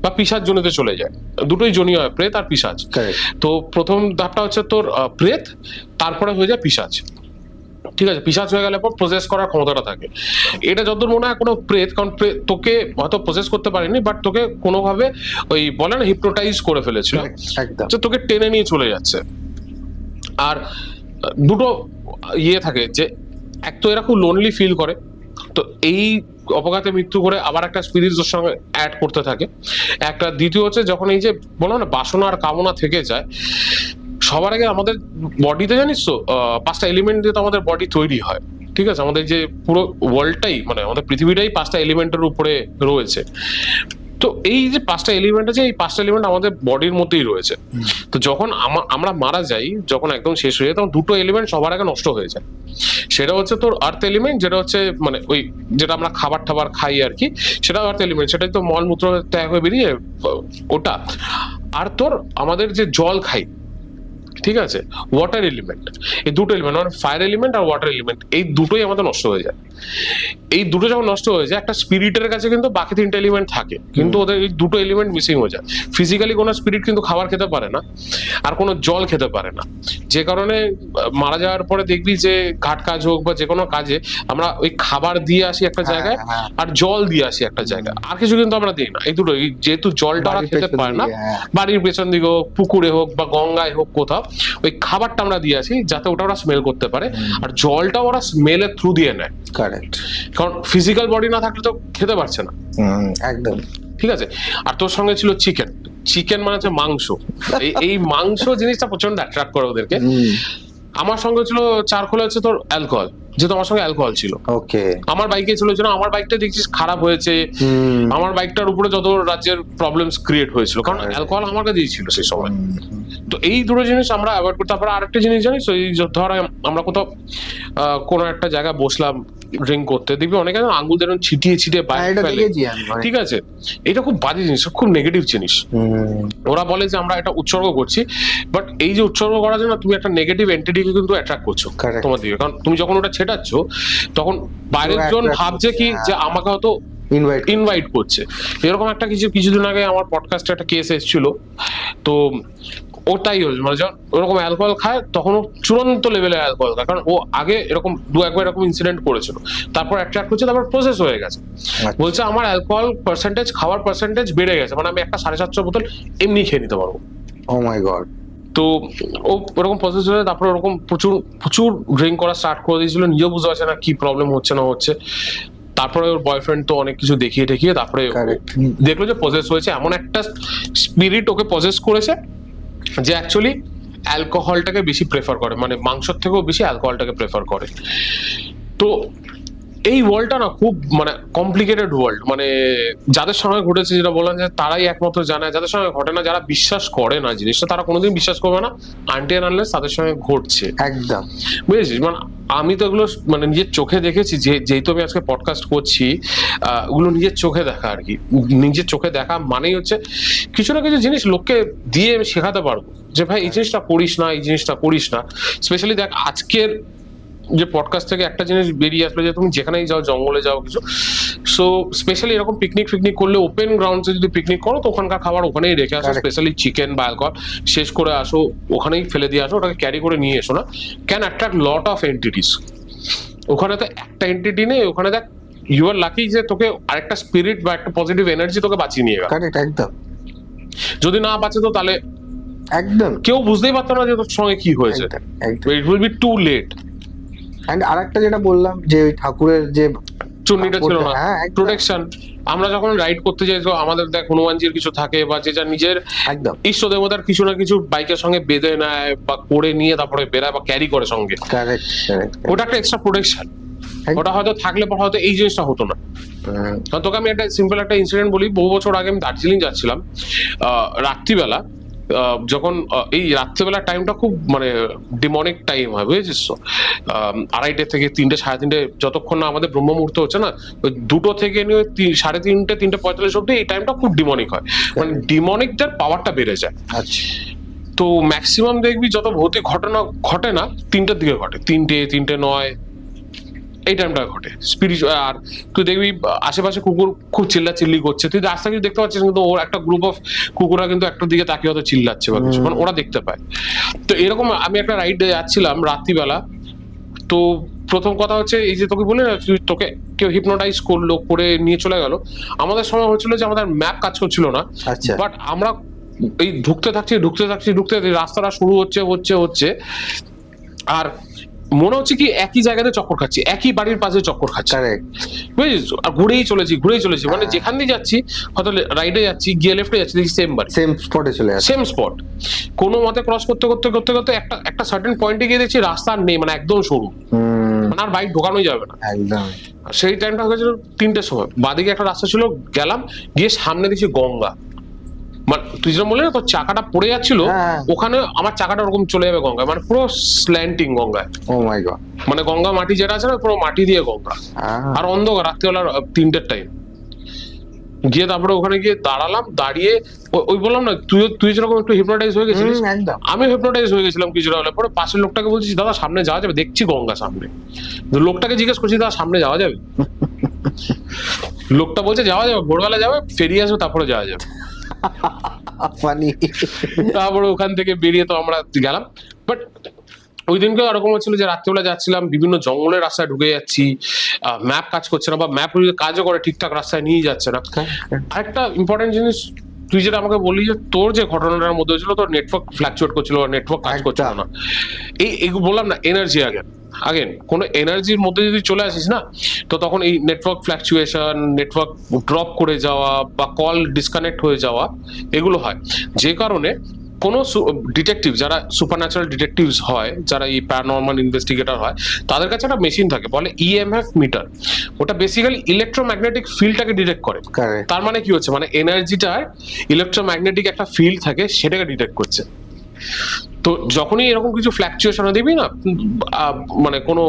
বা পিশাচ জনিতে চলে যায়। দুটোই জনি হয়, প্রেত আর পিশাচ। তো প্রথম ধাপটা হচ্ছে তোর প্রেত, তারপরে হয়ে যায় পিশাচ। ঠিক আছে, পিশাচ হয়ে গেলে পর প্রসেস করার ক্ষমতাটা থাকে। এটা যতদূর মনে হয় কোনো প্রেত, কারণ তোকে হয়তো প্রসেস করতে পারেনি, বাট তোকে কোনোভাবে ওই বলে না হিপনোটাইজ করে ফেলেছিল, যে তোকে টেনে নিয়ে চলে যাচ্ছে। আর দুটো ইয়ে থাকে, যে এক তো এরা খুব লোনলি ফিল করে, তো এই অপঘাতে মৃত্যু করে আবার একটা স্পিরিট ওর সঙ্গে অ্যাড করতে থাকে একটা। দ্বিতীয় হচ্ছে যখন এই যে বলো না বাসনা আর কামনা থেকে যায়, সবার আগে আমাদের বডিতে জানিস তো 5টা এলিমেন্ট দিয়ে তো আমাদের বডি তৈরি হয়। ঠিক আছে, আমাদের যে পুরো ওয়ার্ল্ডটাই, মানে আমাদের পৃথিবীটাই 5টা এলিমেন্টের উপরে রয়েছে। তো এই যে 5টা এলিমেন্ট আছে, এই 5টা এলিমেন্ট আমাদের বডির মধ্যেই রয়েছে। তো যখন আমরা মারা যাই, যখন একদম শেষ হয়ে যায়, তখন দুটো এলিমেন্ট সবার আগে নষ্ট হয়ে যায়। সেটা হচ্ছে তোর আর্থ এলিমেন্ট, যেটা হচ্ছে মানে ওই যেটা আমরা খাবার টাবার খাই আর কি, সেটা আর্থ এলিমেন্ট, সেটাই তো মলমূত্র ত্যাগ হয়ে বেরিয়ে ওটা। আর তোর আমাদের যে জল খাই, ঠিক আছে, ওয়াটার এলিমেন্ট, এই দুটো এলিমেন্ট মানে ফায়ার এলিমেন্ট আর ওয়াটার এলিমেন্ট, এই দুটোই আমাদের নষ্ট হয়ে যায়। এই দুটো যখন নষ্ট হয়ে যায়, একটা স্পিরিটের কাছে কিন্তু বাকি 3টে এলিমেন্ট থাকে, কিন্তু ওদের এই দুটো এলিমেন্ট মিসিং হয়ে যায়। ফিজিক্যালি কোনো স্পিরিট কিন্তু খাবার খেতে পারে না, আর কোনো জল খেতে পারে না, যে কারণে মারা যাওয়ার পরে দেখবি যে ঘাট কাজ হোক বা যে কোনো কাজে আমরা ওই খাবার দিয়ে আসি একটা জায়গায়, আর জল দিয়ে আসি একটা জায়গায়, আর কিছু কিন্তু আমরা দিই না। এই দুটো, যেহেতু জলটা ওরা খেতে পারে না, বাড়ির পেছন দিকে হোক, পুকুরে হোক বা গঙ্গায় হোক, কোথাও ওই খাবারটা আমরা দিয়ে আসি যাতে ওটা ওরা স্মেল করতে পারে, আর জলটা ওরা স্মেলের থ্রু দিয়ে নেয়। কারেক্ট, কারণ ফিজিক্যাল বডি না থাকলে তো খেতে পারছে না। একদম ঠিক আছে। আর তোর সঙ্গে ছিল চিকেন মানে হচ্ছে মাংস। এই মাংস জিনিসটা প্রচন্ড অ্যাট্রাক্ট করে ওদেরকে। আমার সঙ্গে ছিল চারকোলে হচ্ছে তোর অ্যালকোহল, যেহেতু আমার সঙ্গে অ্যালকোহল ছিল। ওকে, আমার বাইকে ছিল, যেন আমার বাইকটা দেখছিস খারাপ হয়েছে, আমার বাইকটার উপরে যত রাজ্যের প্রবলেমস ক্রিয়েট হয়েছিল, কারণ অ্যালকোহল আমার কাছেই ছিল সেই সময়। তো এই দুটো জিনিস আমরা অ্যাভয়েড করতে। তারপরে আরেকটা জিনিস জানিস, এই ধর আমরা কোথাও কোনো একটা জায়গায় বসলাম ড্রিঙ্ক করতে, দেখবি অনেকে আঙ্গুল যেন ছিটিয়ে ছিটিয়ে বাইক ফেলে। ঠিক আছে, এটা খুব বাজে জিনিস, খুব নেগেটিভ জিনিস। ওরা বলে যে আমরা এটা উৎসর্গ করছি, বাট এই যে উৎসর্গ করার জন্য তুমি একটা নেগেটিভ এন্টিটিকে কিন্তু অ্যাট্রাক্ট করছো তোমার দিকে, কারণ তুমি যখন ওটা ছেটাচ্ছ, তখন বাইরের জন ভাবছে কি যে আমাকে হয়তো ইনভাইট করছে। এরকম একটা কিছুদিন আগে আমার পডকাস্টে একটা কেস এসেছিল, তো ওটাই হয়েছে, মানে যখন ওরকম অ্যালকোহল খায়, তখন ও চূড়ান্ত লেভেলে অ্যালকোহল খায়, কারণ ও আগে এরকম 2-1 এরকম ইনসিডেন্ট করেছিল, তারপর অ্যাট্রাক্ট করছে, তারপর প্রসেস হয়ে গেছে। বলছে আমার অ্যালকোহল পার্সেন্টেজ, খাওয়ার পার্সেন্টেজ বেড়ে গেছে, মানে আমি একটা 750 বোতল এমনি খেয়ে নিতে পারবো। ও মাই গড। তো ও ওরকম প্রসেস হয়ে তারপরে ওরকম প্রচুর ড্রিঙ্ক করা স্টার্ট করে দিয়েছিল, নিজেও বুঝতে পারছে না কি প্রবলেম হচ্ছে না হচ্ছে। তারপরে ওর বয়ফ্রেন্ড তো অনেক কিছু দেখিয়ে তারপরে দেখলো যে পজেস হয়েছে, এমন একটা স্পিরিট ওকে পজেস করেছে যে অ্যাকচুয়ালি অ্যালকোহলটাকে বেশি প্রেফার করে, মানে মাংসের থেকেও বেশি অ্যালকোহলটাকে প্রেফার করে। তো এই ওয়ার্ল্ডটা না খুব মানে কমপ্লিকেটেড ওয়ার্ল্ড, মানে যাদের সঙ্গে ঘটেছে, যেটা বললাম যে তারাই একমাত্র জানে, যাদের সঙ্গে ঘটে না, যারা বিশ্বাস করে না জিনিসটা, তারা কোনোদিন বিশ্বাস করবে না আনটিল আনলেস তাদের সঙ্গে ঘটছে। একদম, বুঝেছিস? মানে আমি তো এগুলো মানে নিজের চোখে দেখেছি, যেহেতু আমি আজকে পডকাস্ট করছি, ওগুলো নিজের চোখে দেখা আর কি। নিজের চোখে দেখা মানেই হচ্ছে কিছু না কিছু জিনিস লোককে দিয়ে আমি শেখাতে পারবো যে ভাই এই জিনিসটা করিস না, এই জিনিসটা করিস না। স্পেশালি দেখ আজকের যে পডকাস্ট থেকে একটা জিনিস বেরিয়ে আসলো যে তুমি যেখানেই যাও, জঙ্গলে যাও কিছু, সো স্পেশালি এরকম পিকনিক করলে ওপেন গ্রাউন্ডে যদি পিকনিক করো তো ওখানকার খাবার ওখানেই রেখে আসো, স্পেশালি চিকেন বা অ্যালকোহল শেষ করে আসো, ওখানেই ফেলে দিয়ে আসো, ওটাকে ক্যারি করে নিয়ে এসো না, can attract lot of entities. ওখানে তো একটা এন্টিটি নেই, ওখানে দেখ ইউ আর লাকি যে তোকে আরেকটা স্পিরিট বা একটা পজিটিভ এনার্জি তোকে বাঁচিয়ে নিয়ে গেল। একদম, যদি না বাঁচে তো তাহলে একদম কেউ বুঝতেই পারতো না যে তোর সঙ্গে কি হয়েছে, it will be too late. And আরেকটা যেটা বললাম যে ওই ঠাকুরের যে চুন্নিটা ছিল না, প্রোটেকশন। আমরা যখন রাইড করতে যাই তো আমাদের দেখ হনুমানজির কিছু থাকে বা যে যার নিজের একদম ইষ্ট দেবতার কিছু না কিছু বাইকের সঙ্গে বেঁধে নেয় বা করে নিয়ে তারপরে বেরায় বা ক্যারি করে সঙ্গে, ওটা একটা এক্সট্রা প্রোটেকশন। ওটা হয়তো থাকলে পর হয়তো এই জিনিসটা হতো না। তোকে আমি একটা সিম্পল একটা ইনসিডেন্ট বলি। বহু বছর আগে আমি দার্জিলিং যাচ্ছিলাম রাত্রিবেলা, যখন এই রাত্রিবেলার টাইমটা খুব মানে ডিমনিক টাইম হয়, বুঝেছিস তো, 2:30 থেকে 3টে 3:30, যতক্ষণ না আমাদের ব্রহ্ম মুহূর্ত হচ্ছে না, ওই 2টো থেকে নিয়ে 3:30, 3:45 অব্দি এই টাইমটা খুব ডিমনিক হয়, মানে ডিমনিকটার পাওয়ারটা বেড়ে যায়। আচ্ছা, তো ম্যাক্সিমাম দেখবি যত ভৌতিক ঘটনা ঘটে না 3টের দিকে ঘটে, 3:09 এই টাইমটা ঘটে স্পিরিচুয়াল। আর তুই দেখবি আশেপাশে কুকুর খুব চিল্লাচিল্লি করছে, তুই রাস্তা কিছু দেখতে পাচ্ছিস কিন্তু ওর একটা গ্রুপ অফ কুকুরা কিন্তু একটার দিকে তাকিয়ে হয়তো চিল্লাচ্ছে বা কিছু, মানে ওরা দেখতে পায়। তো এরকম আমি একটা রাইডে যাচ্ছিলাম রাত্রিবেলা। তো প্রথম কথা হচ্ছে এই যে তোকে বলি না, তোকে কেউ হিপনোটাইজ করলো, করে নিয়ে চলে গেল। আমাদের সময় হচ্ছিল যে আমাদের ম্যাপ কাজ করছিল না, বাট আমরা এই ঢুকতে থাকছি রাস্তাটা শুরু হচ্ছে আর মনে হচ্ছে কি একই জায়গাতে চক্কর খাচ্ছি, একই বাড়ির পাশে চক্কর খাচ্ছি, বুঝেছিস, আর ঘুরেই চলেছি, মানে যেখান দিয়ে যাচ্ছি হয়তো রাইটে যাচ্ছি, গিয়ে লেফটে যাচ্ছি, দেখি সেম বাড়ি, সেম স্পটে চলে যাচ্ছে, সেম স্পট। কোনো মতে ক্রস করতে একটা সার্টেন পয়েন্টে গিয়ে দেখছি রাস্তা আর নেই, মানে একদম সরু, মানে আর বাইক ঢোকানোই যাবে না একদম। সেই টাইমটা হয়েছিল 3টের সময়, বাদিকে একটা রাস্তা ছিল, গেলাম, গিয়ে সামনে দেখছি গঙ্গা, মানে তুই যেটা বললি না তোর চাকাটা পড়ে যাচ্ছিল, ওখানে আমার চাকাটা ওরকম চলে যাবে গঙ্গা, মানে পুরো স্ল্যান্টিং গঙ্গায়। ও মাই গড, মানে গঙ্গা মাটি যেটা আছে না পুরো মাটি দিয়ে গঙ্গা, আর অন্ধকার রাত্রিবেলা 3টের টাইম। গিয়ে তারপরে ওখানে গিয়ে দাঁড়ালাম, দাঁড়িয়ে ওই বললাম না তুই যেরকম একটু হিপনোটাইজ হয়ে গেছিলিস, আমি হিপনোটাইজ হয়ে গেছিলাম কিছুটা হলে। পরে পাশের লোকটাকে বলছি দাদা সামনে যাওয়া যাবে, দেখছি গঙ্গা সামনে। লোকটাকে জিজ্ঞেস করছি দাদা সামনে যাওয়া যাবে, লোকটা বলছে যাওয়া যাবে, ভোরবেলা যাবে, ফেরিয়ে আসবে, তারপরে যাওয়া যাবে। তারপরে ওখান থেকে বেরিয়ে তো আমরা গেলাম। বাট ওই দিনকে এরকম হচ্ছিল যে রাত্রিবেলা যাচ্ছিলাম, বিভিন্ন জঙ্গলের রাস্তায় ঢুকে যাচ্ছি, ম্যাপ কাজ করছে না, বা ম্যাপ কাজও করে ঠিকঠাক রাস্তায় নিয়ে যাচ্ছে না। আরেকটা ইম্পর্টেন্ট জিনিস তুই যেটা আমাকে বললি যে তোর যে ঘটনাটার মধ্যে হয়েছিল, তোর নেটওয়ার্ক ফ্ল্যাকচুয়েট করছিল, নেটওয়ার্ক কাজ করছিল না, এই বললাম না এনার্জি আগেন কোনো এনার্জির মধ্যে যদি চলে আসিস না, তো তখন এই নেটওয়ার্ক ফ্ল্যাকচুয়েশন, নেটওয়ার্ক ড্রপ করে যাওয়া বা কল ডিসকানেক্ট হয়ে যাওয়া, এগুলো হয়। যে কারণে কোনো ডিটেকটিভ, যারা সুপারন্যাচারাল ডিটেকটিভস হয়, যারা এই প্যারানর্মাল ইনভেস্টিগেটর হয়, তাদের কাছে একটা মেশিন থাকে বলে ইএমএফ মিটার। ওটা বেসিক্যালি ইলেকট্রোম্যাগনেটিক ফিল্ডটাকে ডিটেক্ট করে। তার মানে কি হচ্ছে, মানে এনার্জিটার ইলেকট্রোম্যাগনেটিক একটা ফিল্ড থাকে, সেটাকে ডিটেক্ট করছে। তো যখনই এরকম কিছু ফ্ল্যাকচুয়েশন দেখবি না, মানে কোনো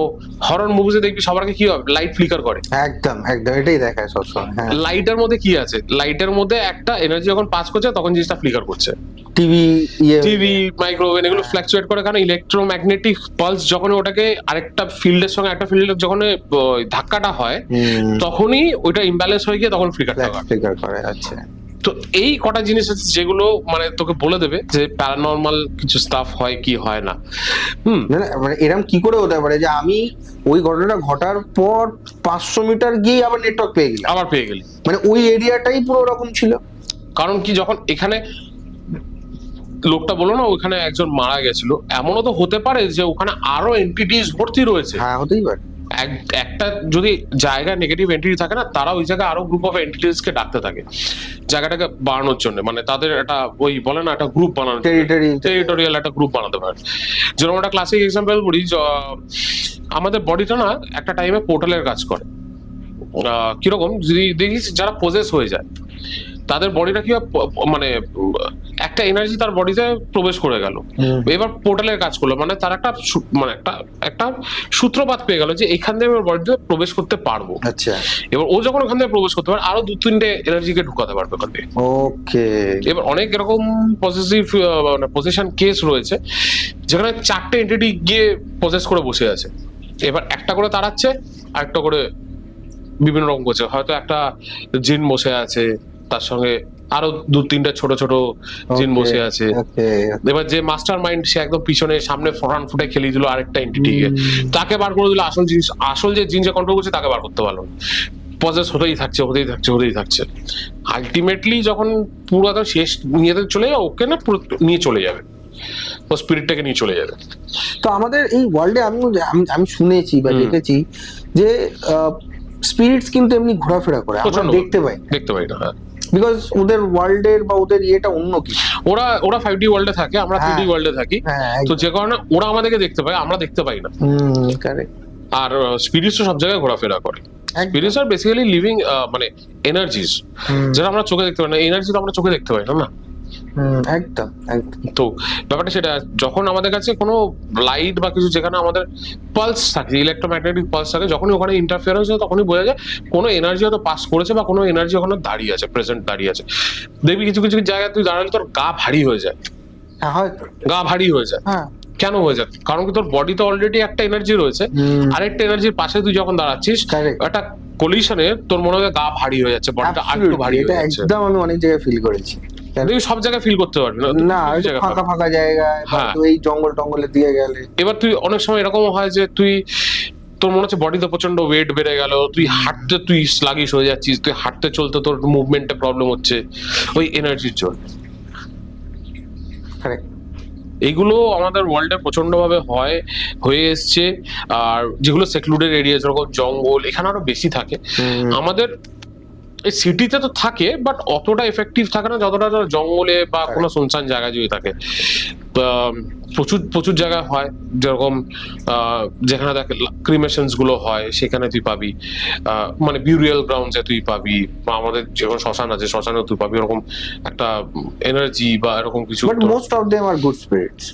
হরর মুভিতে দেখবি সবার আগে কি হয়, লাইট ফ্লিকার করে, একদম এটাই দেখায় সবসময়। লাইটের মধ্যে কি আছে, লাইটের মধ্যে একটা এনার্জি যখন পাস করছে তখন জিনিসটা ফ্লিকার করছে। টিভি মাইক্রোওয়েভ এগুলো ফ্ল্যাকচুয়েট করে, কারণ ইলেকট্রোম্যাগনেটিক পালস যখন ওটাকে আরেকটা ফিল্ডের সঙ্গে একটা ফিল্ডের যখন ধাক্কাটা হয়, তখনই ওইটা ইমব্যালেন্স হয়ে গিয়ে তখন ফ্লিকার করে। আচ্ছা, তো এই কটা জিনিস আছে যেগুলো মানে তোকে বলে দেবে যে প্যারানর্মাল কিছু স্টাফ হয় কি হয় না। মানে এরকম কি করে হতে পারে যে আমি ওই ঘটনাটা ঘটার পর 500 মিটার গিয়ে আবার নেটওয়ার্ক পেয়ে গেলি, মানে ওই এরিয়াটাই পুরো ওরকম ছিল। কারণ কি, যখন এখানে লোকটা বলো না ওখানে একজন মারা গেছিল, এমনও তো হতে পারে যে ওখানে আরো এন্টিটিস ভর্তি রয়েছে। হ্যাঁ, হতেই পারে। একটা যদি জায়গায় নেগেটিভ এন্টিটি থাকে না, তারা ওই জায়গায় আরো গ্রুপ অফ এন্টিটিসকে ডাকতে থাকে জায়গাটাকে বাড়ানোর জন্য, মানে তাদের একটা ওই বলে না একটা গ্রুপ বানানো, টেরিটোরিয়াল একটা গ্রুপ বানাতে পারে। যেরকম একটা ক্লাসিক এক্সাম্পল বলি, আমাদের বডিটা না একটা টাইমে পোর্টালের কাজ করে। কিরকম, যদি দেখিস যারা পজেস হয়ে যায় তাদের বডিটা কি মানে একটা এনার্জি তার বডিতে প্রবেশ করে গেল, এবার পোর্টালের কাজ করলো, মানে তার একটা মানে একটা সূত্রপাত পেয়ে গেল যে এখান থেকে বডিতে প্রবেশ করতে পারবো। আচ্ছা, এবার ও যখন ওখান থেকে প্রবেশ করতে পারে, আরো 2-3টে এনার্জিকে ঢুকাতে পারবে ওখান থেকে। ওকে, এবার অনেক এরকম পজিটিভ মানে পজিশন কেস রয়েছে যেখানে 4টে এন্টিটি গিয়ে পজেস করে বসে আছে। এবার একটা করে তাড়াচ্ছে, আর একটা করে বিভিন্ন রকম করছে। হয়তো একটা জিন বসে আছে, তার সঙ্গে আরো 2-3টা ছোট ছোট জিন বসে আছে। এবার যে মাস্টার মাইন্ড সে একদম পিছনে, সামনে ফ্রন্ট ফুটে খেলিয়ে দিল আরেকটা এন্টিটিকে, তাকে বার করে দিল। আসল জিনিস, আসল যে জিন যে কন্ট্রোল করছে তাকে বার করতে পারলো না। পজেস হতেই থাকছে। আলটিমেটলি যখন পুরো একদম শেষ নিয়ে চলে যাবে, ওকে না পুরো নিয়ে চলে যাবে, ও স্পিরিটটাকে নিয়ে চলে যাবে। তো আমাদের এই ওয়ার্ল্ডে আমি শুনেছি বা দেখেছি যে স্পিরিটস কিন্তু এমনি ঘোরাফেরা করে, আমরা দেখতে পাই না। হ্যাঁ, বিকজ ওদের ওয়ার্ল্ডের বা ওদের ইয়েটা অন্য কিছু। ওরা 5D ওয়ার্ল্ডে থাকে, আমরা 3D ওয়ার্ল্ডে থাকি, তো যে কারণে ওরা আমাদেরকে দেখতে পায়, আমরা দেখতে পাই না। কারেক্ট। আর স্পিরিটস তো সব জায়গায় ঘোরাফেরা করে। স্পিরিটস আর বেসিক্যালি লিভিং মানে এনার্জিস, যেটা আমরা চোখে দেখতে পাই না। এনার্জি তো আমরা চোখে দেখতে পাই না। একদম। তো ব্যাপারটা সেটা, যখন আমাদের কাছে কোনো লাইট বা কিছু, যেখানে আমাদের পালস থাকে, ইলেকট্রোম্যাগনেটিক পালস থাকে, যখনই ওখানে ইন্টারফিয়ারেন্স হয় তখনই বোঝা যায় কোনো এনার্জি হয়তো পাস করেছে বা কোনো এনার্জি ওখানে দাঁড়িয়ে আছে, প্রেজেন্ট দাঁড়িয়ে আছে। দেখবি কিছু কিছু জায়গায় তুই দাঁড়ালে তোর গা ভারী হয়ে যায়। গা ভারী হয়ে যায়। কেন হয়ে যায়? কারণ কি তোর বডিতে অলরেডি একটা এনার্জি রয়েছে, আরেকটা এনার্জির পাশে তুই যখন দাঁড়াচ্ছিস, একটা কলিশনে তোর মনে হয় গা ভারী হয়ে যাচ্ছে, বডিটা আরেকটু ভারী হয়ে যাচ্ছে। একদম আমি অনেক জায়গায় ফিল করেছি। তুই সব জায়গায় ফিল করতে পারবি না, ফাঁকা জায়গায়, এই জঙ্গল টঙ্গলে দিয়ে গেলে। এবার তুই অনেক সময় এরকম হয় যে তোর মনে হচ্ছে বডিতে প্রচন্ড ওয়েট বেড়ে গেল, তুই হাঁটতে তুই স্লাগিশ হয়ে যাচ্ছিস, তুই হাঁটতে চলতে তোর মুভমেন্টে প্রবলেম হচ্ছে, ওই এনার্জির জন্য। এইগুলো আমাদের ওয়ার্ল্ডে প্রচন্ড ভাবে হয়ে এসছে। আর যেগুলো সেক্লুডেড এরিয়া, যেরকম জঙ্গল, এখানে আরো বেশি থাকে। আমাদের এই সিটিতে তো থাকে, বাট অতটা এফেক্টিভ থাকে না যতটা জঙ্গলে বা কোনো শুনশান জায়গায় যদি থাকে। প্রচুর জায়গায় হয়, যেরকম যেখানে দেখ ক্রিমেশনস গুলো হয় সেখানে তুই পাবি, মানে বিউরিয়াল গ্রাউন্ডসে তুই পাবি, বা আমাদের যেমন শ্মশান আছে শ্মশানে তুই পাবি এরকম একটা এনার্জি বা এরকম কিছু। But most of them are good spirits.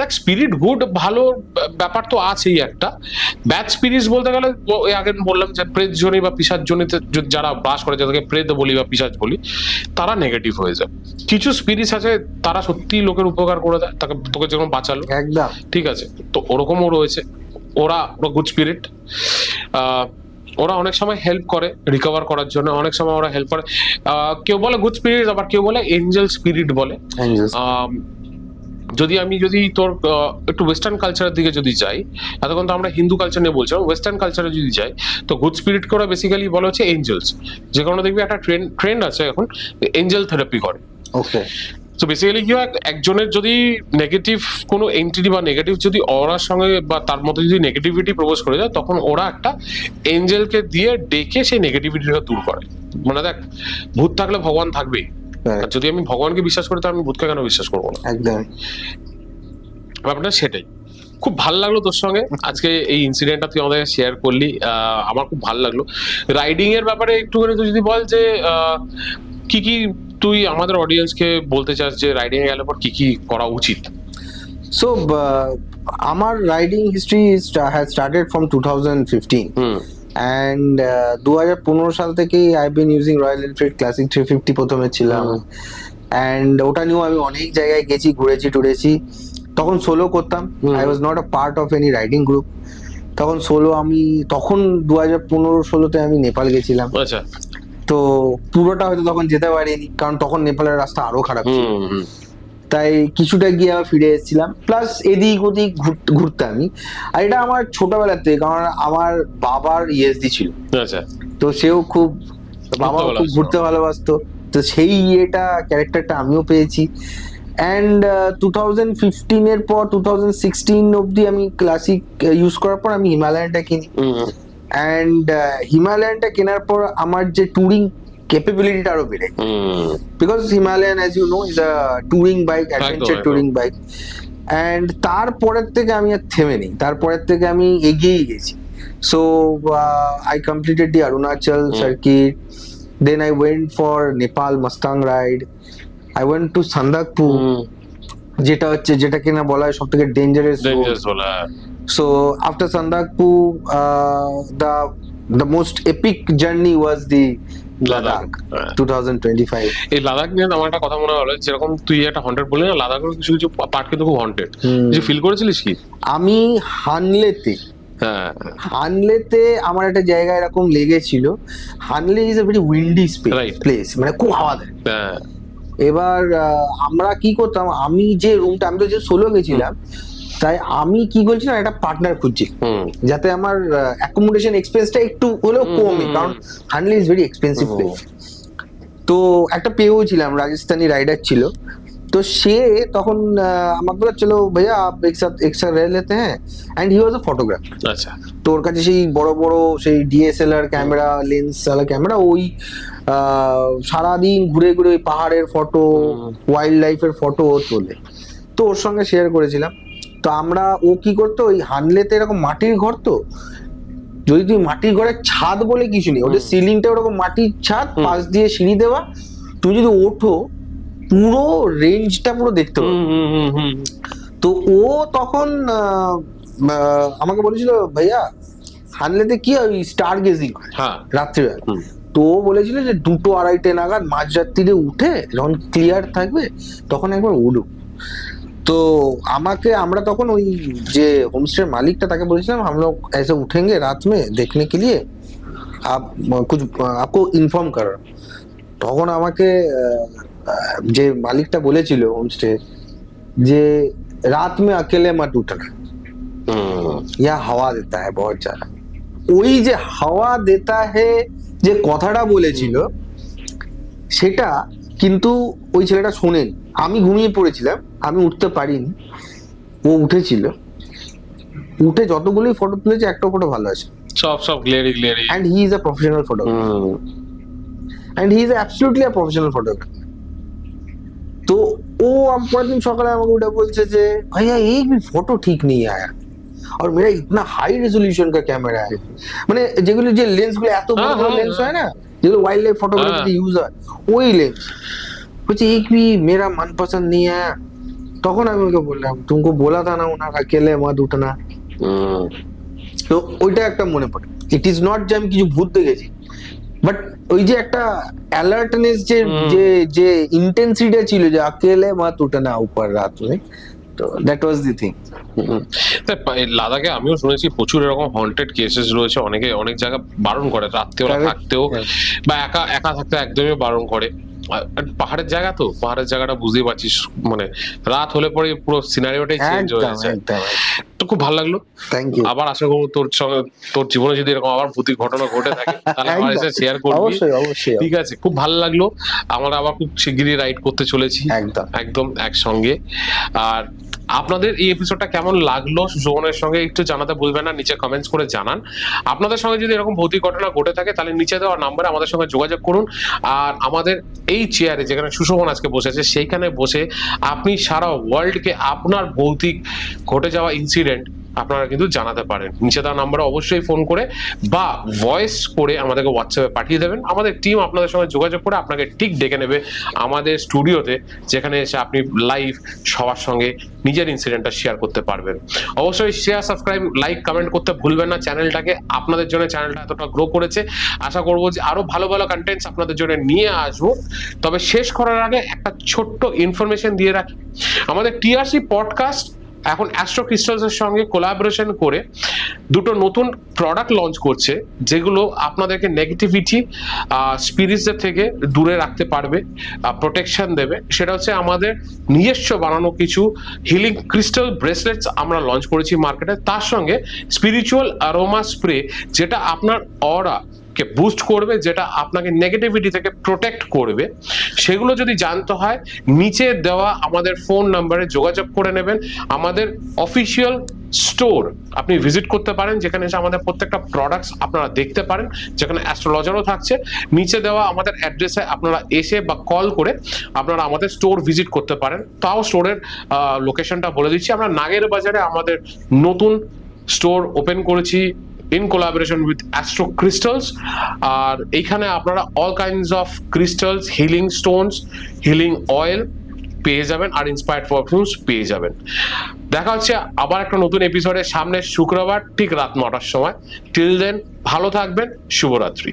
দেখ, স্পিরিট গুড ভালো ব্যাপার তো আছেই একটা। ব্যাড স্পিরিটস বলতে গেলে ওই আগে বললাম যে প্রেতজনি বা পিশাচজনিতে যারা বাস করে, যাদেরকে প্রেত বলি বা পিশাচ বলি, তারা নেগেটিভ হয়ে যায়। কিছু স্পিরিটস আছে তারা সত্যি লোকের উপকার করে দেয়, তোকে যেমন বাঁচালো, একদম ঠিক আছে, তো ওরকমও রয়েছে। ওরা গুড স্পিরিট। ওরা অনেক সময় হেল্প করে রিকভার করার জন্য, অনেক সময় ওরা হেল্প করে। কেউ বলে গুড স্পিরিট, আবার কেউ বলে এঞ্জেল স্পিরিট বলে। যদি তোর একটু ওয়েস্টার্ন কালচারের দিকে যদি যাই, এতক্ষণ তো আমরা হিন্দু কালচার নিয়ে বলছিলাম, ওয়েস্টার্ন কালচারে যদি যাই তো গুড স্পিরিটকে ওরা বেসিক্যালি বলা হচ্ছে এঞ্জেলস। যে কারণে দেখবি একটা ট্রেন্ড আছে এখন, এঞ্জেল থেরাপি করে। ওকে। তো বেসিক্যালি কি হয়, একজনের যদি নেগেটিভ কোনো এন্টিটি বা নেগেটিভ যদি ওরার সঙ্গে বা তার মধ্যে যদি নেগেটিভিটি প্রবেশ করে যায়, তখন ওরা একটা এঞ্জেলকে দিয়ে ডেকে সেই নেগেটিভিটিটা দূর করে। মানে দেখ, ভূত থাকলে ভগবান থাকবেই। যদি আমি ভগবানকে বিশ্বাস করি, তো আমি ভূতকে কেন বিশ্বাস করবো না? একদম ব্যাপারটা সেটাই। খুব ভালো লাগলো তোর সঙ্গে আজকে এই ইনসিডেন্টটা তুই আমাদের শেয়ার করলি, আমার খুব ভালো লাগলো। রাইডিং এর ব্যাপারে একটুখানি তুই যদি বল যে কি তুই আমাদের অডিয়েন্সকে বলতে চাস যে রাইডিং এ গেলে পর কি করা উচিত? সো আমার riding history has started from 2015 and 2015 সাল থেকেই I been using royal Enfield classic 350 প্রথমে ছিলাম, এন্ড ওটা নিয়েও আমি অনেক জায়গায় গেছি, ঘুরেছি টুরেছি। তখন সোলো করতাম, I was not a part of any riding group. তখন 2015-16তে আমি নেপাল গেছিলাম। আচ্ছা। তো পুরোটা হয়তো তখন যেতে পারিনি, কারণ তখন নেপালের রাস্তা আরো খারাপ ছিল, তাই কিছুটা গিয়ে আবার ফিরে এসেছিলাম। প্লাস এদিক ওদিক ঘুরতে আমি, আর এটা আমার ছোটবেলার থেকে, কারণ আমার বাবার ইএসডি ছিল, তো সেও খুব ঘুরতে ভালোবাসতো, তো সেই ক্যারেক্টারটা আমিও পেয়েছি। অ্যান্ড 2015 এর পর 2016 অব্দি আমি ক্লাসিক ইউজ করার পর আমি হিমালয়ানটা কিনি। অ্যান্ড হিমালয়ানটা কেনার পর আমার যে টুরিং ক্যাপাবিলিটিটা আরো বেড়ে, because Himalayan as you know is a touring bike, adventure touring bike. And তারপরের থেকে আমি আর থেমে নেই, তারপরের থেকে আমি এগিয়েই গেছি। So I completed the Arunachal circuit, then I went for Nepal Mustang ride, I went to Sandakpur, যেটা কিনা বলা হয় সব থেকে ডেঞ্জারাস বলা। So after Sandakpur, the most epic journey was the Ladakh 2025. এই লাদাখ নিয়ে আমার একটা কথা মনে হলো, যেরকম তুই একটা হন্টেড বললি না, লাদাখের কিছু পার্ট কিন্তু খুব হন্টেড। যে ফিল করেছিলিস কি? আমি হানলেতে হ্যাঁ হানলেতে আমার একটা জায়গা এরকম লেগেছিল। Hanle is a very windy Right. Place, মানে খুব হাওয়া দেয়। হ্যাঁ এবার আমরা কি করতাম, আমি যে রুমটা, আমি তো যে সোলো গেছিলাম, তাই আমি কি বলছিলাম, একটা পার্টনার খুঁজছি যাতে আমার অ্যাকোমোডেশন এক্সপেন্সটা একটু হলেও কমে, কারণ হানলে ইজ ভেরি এক্সপেন্সিভ প্লেস। তো একটা পেয়েও ছিলাম, রাজস্থানি রাইডার ছিল। তো সে তখন আমাকে বলল চলো ভাইয়া আপ এক সাথ রহ লেতে হ্যাঁ, and he was a photographer. আচ্ছা তো ওর কাছে সেই বড় বড় সেই ডিএসএলআর ক্যামেরা, লেন্স ওয়ালা ক্যামেরা, ওই সারাদিন ঘুরে ঘুরে ওই পাহাড়ের ফটো, ওয়াইল্ড লাইফের ফটো ও তোলে। তো ওর সঙ্গে শেয়ার করেছিলাম। তো আমরা, ও কি করতো, ওই হানলেতে এরকম মাটির ঘর, তো যদি তুই মাটির ঘরের ছাদ বলে কিছু নেই, ওদের সিলিংটা ওরকম মাটির ছাদ, পাশ দিয়ে সিঁড়ি দেওয়া, তুমি যদি ওঠো পুরো রেঞ্জটা পুরো দেখতে পাবে। তো ও তখন আমাকে বলেছিল ভাইয়া হানলেতে কি ওই স্টার গেজিং হয় রাত্রিবেলা। তো ও বলেছিল যে 2-2-2:30 নাগাদ মাঝরাত্রিরে উঠে যখন ক্লিয়ার থাকবে তখন একবার উঠো। তো আমরা তখন ওই যে হোমস্টের মালিকটা, তাকে বলেছিলাম हम लोग ऐसे उठेंगे रात में देखने के लिए, आप कुछ आपको इन्फॉर्म कर। তখন আমাকে যে মালিকটা বলেছিল হোমস্টে, যে রাত में अकेले मत उठना, यह हवा देता है बहुत ज्यादा। ওই যে হাওয়া দেতা হে যে কথাটা বলেছিল, সেটা কিন্তু ওই ছেলেটা শোনেনি। আমি ঘুমিয়ে পড়েছিলাম, আমি উঠতে পারিনি, ও উঠেছিল। উঠে যতগুলোই ফটো তুলেছে একটা ফটো ভালো আছে, সব গ্লেরি and he is a professional photographer, and he is absolutely a professional photographer. তো ও পরের দিন সকালে আমাকে উঠে বলছে যে भैया एक भी फोटो ठीक नहीं आया, और मेरा इतना हाई रेजोल्यूशन का कैमरा है, মানে যেগুলো যে লেন্স গুলো এত বড় বড় লেন্স হয় না, যেগুলো ওয়াইল্ড লাইফ ফটোগ্রাফিতে ইউজ হয়, ওই লেন্স। বলছে एक भी मेरा मन पसंद नहीं आया। তখন আমি ওকে বললাম तुमको बोला था ना उन्हें अकेले मत उठना। তো ওইটা একটা মনে পড়ে। ইট ইজ নট যে আমি কিছু ভূত দেখেছি, বাট ওই যে একটা অ্যালার্টনেস, যে ইন্টেন্সিটি ছিল, যে अकेले मत उठना ऊपर रात में। তো দ্যাট ওয়াজ দি থিং। লাদাখে আমিও শুনেছি প্রচুর এরকম হন্টেড কেসেস রয়েছে, অনেক জায়গা বারণ করে রাত্রেবেলা থাকতেও, বা একা থাকতে একদমই বারণ করে। পাহাড়ের জায়গা, তো পাহাড়ের জায়গাটা বুঝতেই পারছিস, মানে রাত হলে পরে পুরো সিনারিওটাই চেঞ্জ হয়ে যায়। তো খুব ভালো লাগলো, থ্যাংক ইউ। আবার আশা করবো তোর জীবনে যদি এরকম আবার ভূতি ঘটনা ঘটে থাকে তাহলে আমার সাথে শেয়ার করবি। অবশ্যই। ঠিক আছে, খুব ভালো লাগলো। আমরা আবার খুব শিগগিরই রাইড করতে চলেছি, একদম একসঙ্গে। আর আপনাদের এই এপিসোডটা কেমন লাগলো সুশোভনের সঙ্গে একটু জানাতে ভুলবেন না, নিচে কমেন্টস করে জানান। আপনাদের সঙ্গে যদি এরকম ভৌতিক ঘটনা ঘটে থাকে তাহলে নিচে দেওয়া নাম্বারে আমাদের সঙ্গে যোগাযোগ করুন। আর আমাদের এই চেয়ারে যেখানে সুশোভন আজকে বসেছে, সেইখানে বসে আপনি সারা ওয়ার্ল্ডকে আপনার ভৌতিক ঘটে যাওয়া ইনসিডেন্ট আপনারা কিন্তু জানাতে পারেন। নিচে দেওয়া নাম্বারে অবশ্যই ফোন করে বা ভয়েস করে আমাদেরকে হোয়াটসঅ্যাপে পাঠিয়ে দেবেন। আমাদের টিম আপনাদের সঙ্গে যোগাযোগ করে আপনাকে ঠিক ডেকে নেবে আমাদের স্টুডিওতে, যেখানে এসে আপনি লাইভ সবার সঙ্গে নিজের ইনসিডেন্টটা শেয়ার করতে পারবেন। অবশ্যই শেয়ার, সাবস্ক্রাইব, লাইক, কমেন্ট করতে ভুলবেন না চ্যানেলটাকে। আপনাদের জন্য চ্যানেলটা এতটা গ্রো করেছে, আশা করবো যে আরো ভালো ভালো কন্টেন্টস আপনাদের জন্য নিয়ে আসবো। তবে শেষ করার আগে একটা ছোট্ট ইনফরমেশন দিয়ে রাখি, আমাদের টিআরসি পডকাস্ট এখন অ্যাস্ট্রো ক্রিস্টালসের সঙ্গে কোলাবোরেশন করে দুটো নতুন প্রোডাক্ট লঞ্চ করছে, যেগুলো আপনাদেরকে নেগেটিভিটি স্পিরিটসদের থেকে দূরে রাখতে পারবে, প্রোটেকশন দেবে। সেটা হচ্ছে আমাদের নিজস্ব বানানো কিছু হিলিং ক্রিস্টাল ব্রেসলেটস আমরা লঞ্চ করেছি মার্কেটে, তার সঙ্গে স্পিরিচুয়াল অ্যারোমা স্প্রে, যেটা আপনার অরা কে বুস্ট করবে, যেটা আপনাকে নেগেটিভিটি থেকে প্রোটেক্ট করবে। সেগুলো যদি জানতে হয় নিচে দেওয়া আমাদের ফোন নাম্বারে যোগাযোগ করে নেবেন। আমাদের অফিসিয়াল স্টোর আপনি ভিজিট করতে পারেন, যেখানে এসে আমাদের প্রত্যেকটা প্রোডাক্টস আপনারা দেখতে পারেন, যেখানে অ্যাস্ট্রোলজারও থাকছে। নিচে দেওয়া আমাদের অ্যাড্রেসে আপনারা এসে বা কল করে আপনারা আমাদের স্টোর ভিজিট করতে পারেন। তাও স্টোরের লোকেশনটা বলে দিচ্ছি, আমরা নাগের বাজারে আমাদের নতুন স্টোর ওপেন করেছি in collaboration with Astro Crystals। আর এইখানে আপনারা all kinds of crystals, healing stones, healing oil পেয়ে যাবেন, আর ইন্সপায়ার্ড পারফিউমস পেয়ে যাবেন। দেখা হচ্ছে আবার একটা নতুন এপিসোডে সামনের শুক্রবার ঠিক রাত 9টার সময়। টিল দেন ভালো থাকবেন, শুভরাত্রি।